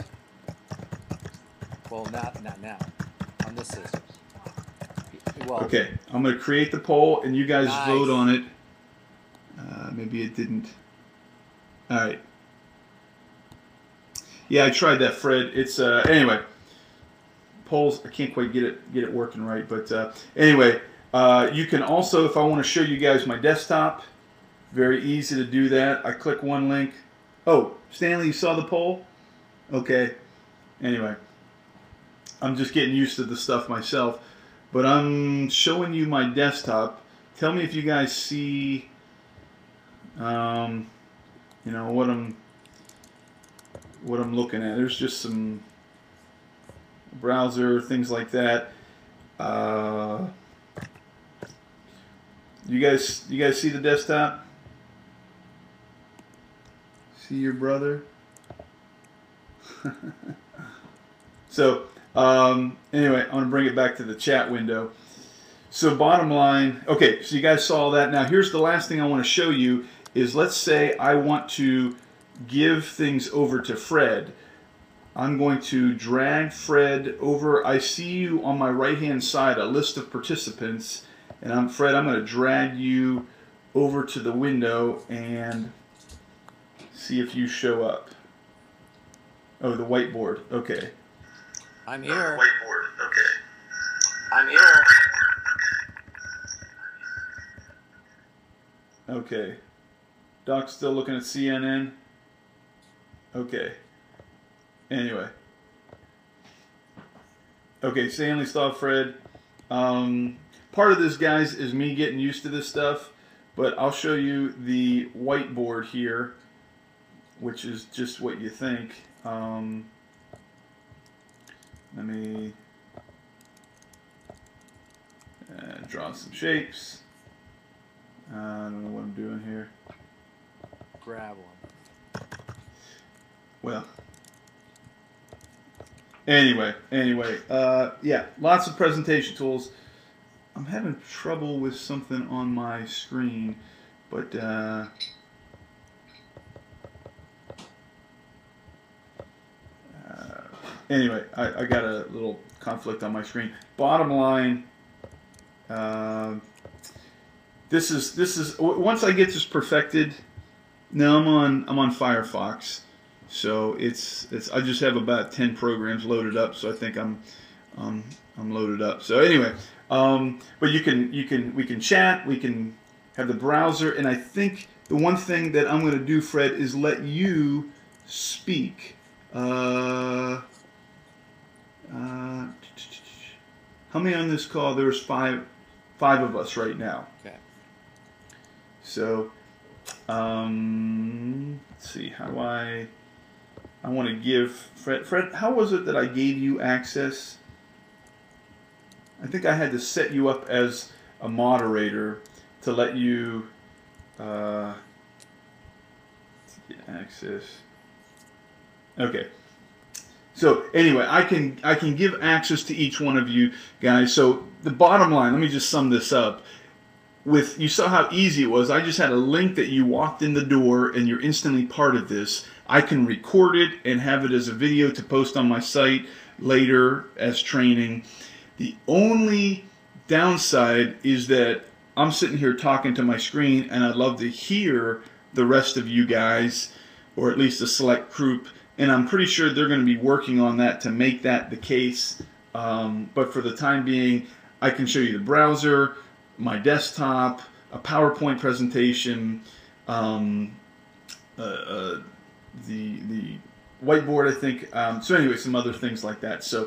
Well, not now. On this system. Well, okay, I'm going to create the poll, and you guys nice. vote on it. Maybe it didn't. All right. Yeah, I tried that, Fred. It's anyway. Polls. I can't quite get it working right, but anyway, you can also, if I want to show you guys my desktop, very easy to do that. I click one link. Oh, Stanley, you saw the poll? Okay. Anyway, I'm just getting used to the stuff myself, but I'm showing you my desktop. Tell me if you guys see, you know, what I'm looking at. There's just some browser, things like that. You guys see the desktop? See your brother? So anyway, I'm going to bring it back to the chat window. So bottom line, okay, so you guys saw that. Now here's the last thing I want to show you is, let's say I want to give things over to Fred. I'm going to drag Fred over. I see you on my right hand side, a list of participants, and Fred, I'm going to drag you over to the window and see if you show up. Oh, the whiteboard. Okay. I'm here. Whiteboard. Okay. I'm here. Okay. Doc's still looking at CNN. Okay. Anyway. Okay, Stanley, stop, Fred. Part of this, guys, is me getting used to this stuff, but I'll show you the whiteboard here, which is just what you think. Let me draw some shapes. I don't know what I'm doing here. Grab one. Well, anyway, yeah, lots of presentation tools. I'm having trouble with something on my screen, but anyway, I got a little conflict on my screen. Bottom line, this is once I get this perfected. Now I'm on Firefox, so it's I just have about 10 programs loaded up, so I think I'm loaded up. So anyway, but we can chat, we can have the browser, and I think the one thing that I'm going to do, Fred, is let you speak. How many on this call? There's five of us right now. Okay. So, let's see. How do I want to give Fred. How was it that I gave you access? I think I had to set you up as a moderator to let you get access. Okay. So anyway, I can give access to each one of you guys. So the bottom line, let me just sum this up. You saw how easy it was. I just had a link that you walked in the door and you're instantly part of this. I can record it and have it as a video to post on my site later as training. The only downside is that I'm sitting here talking to my screen, and I'd love to hear the rest of you guys, or at least a select group, and I'm pretty sure they're going to be working on that to make that the case. But for the time being, I can show you the browser, my desktop, a PowerPoint presentation, the whiteboard, I think. So anyway, some other things like that. So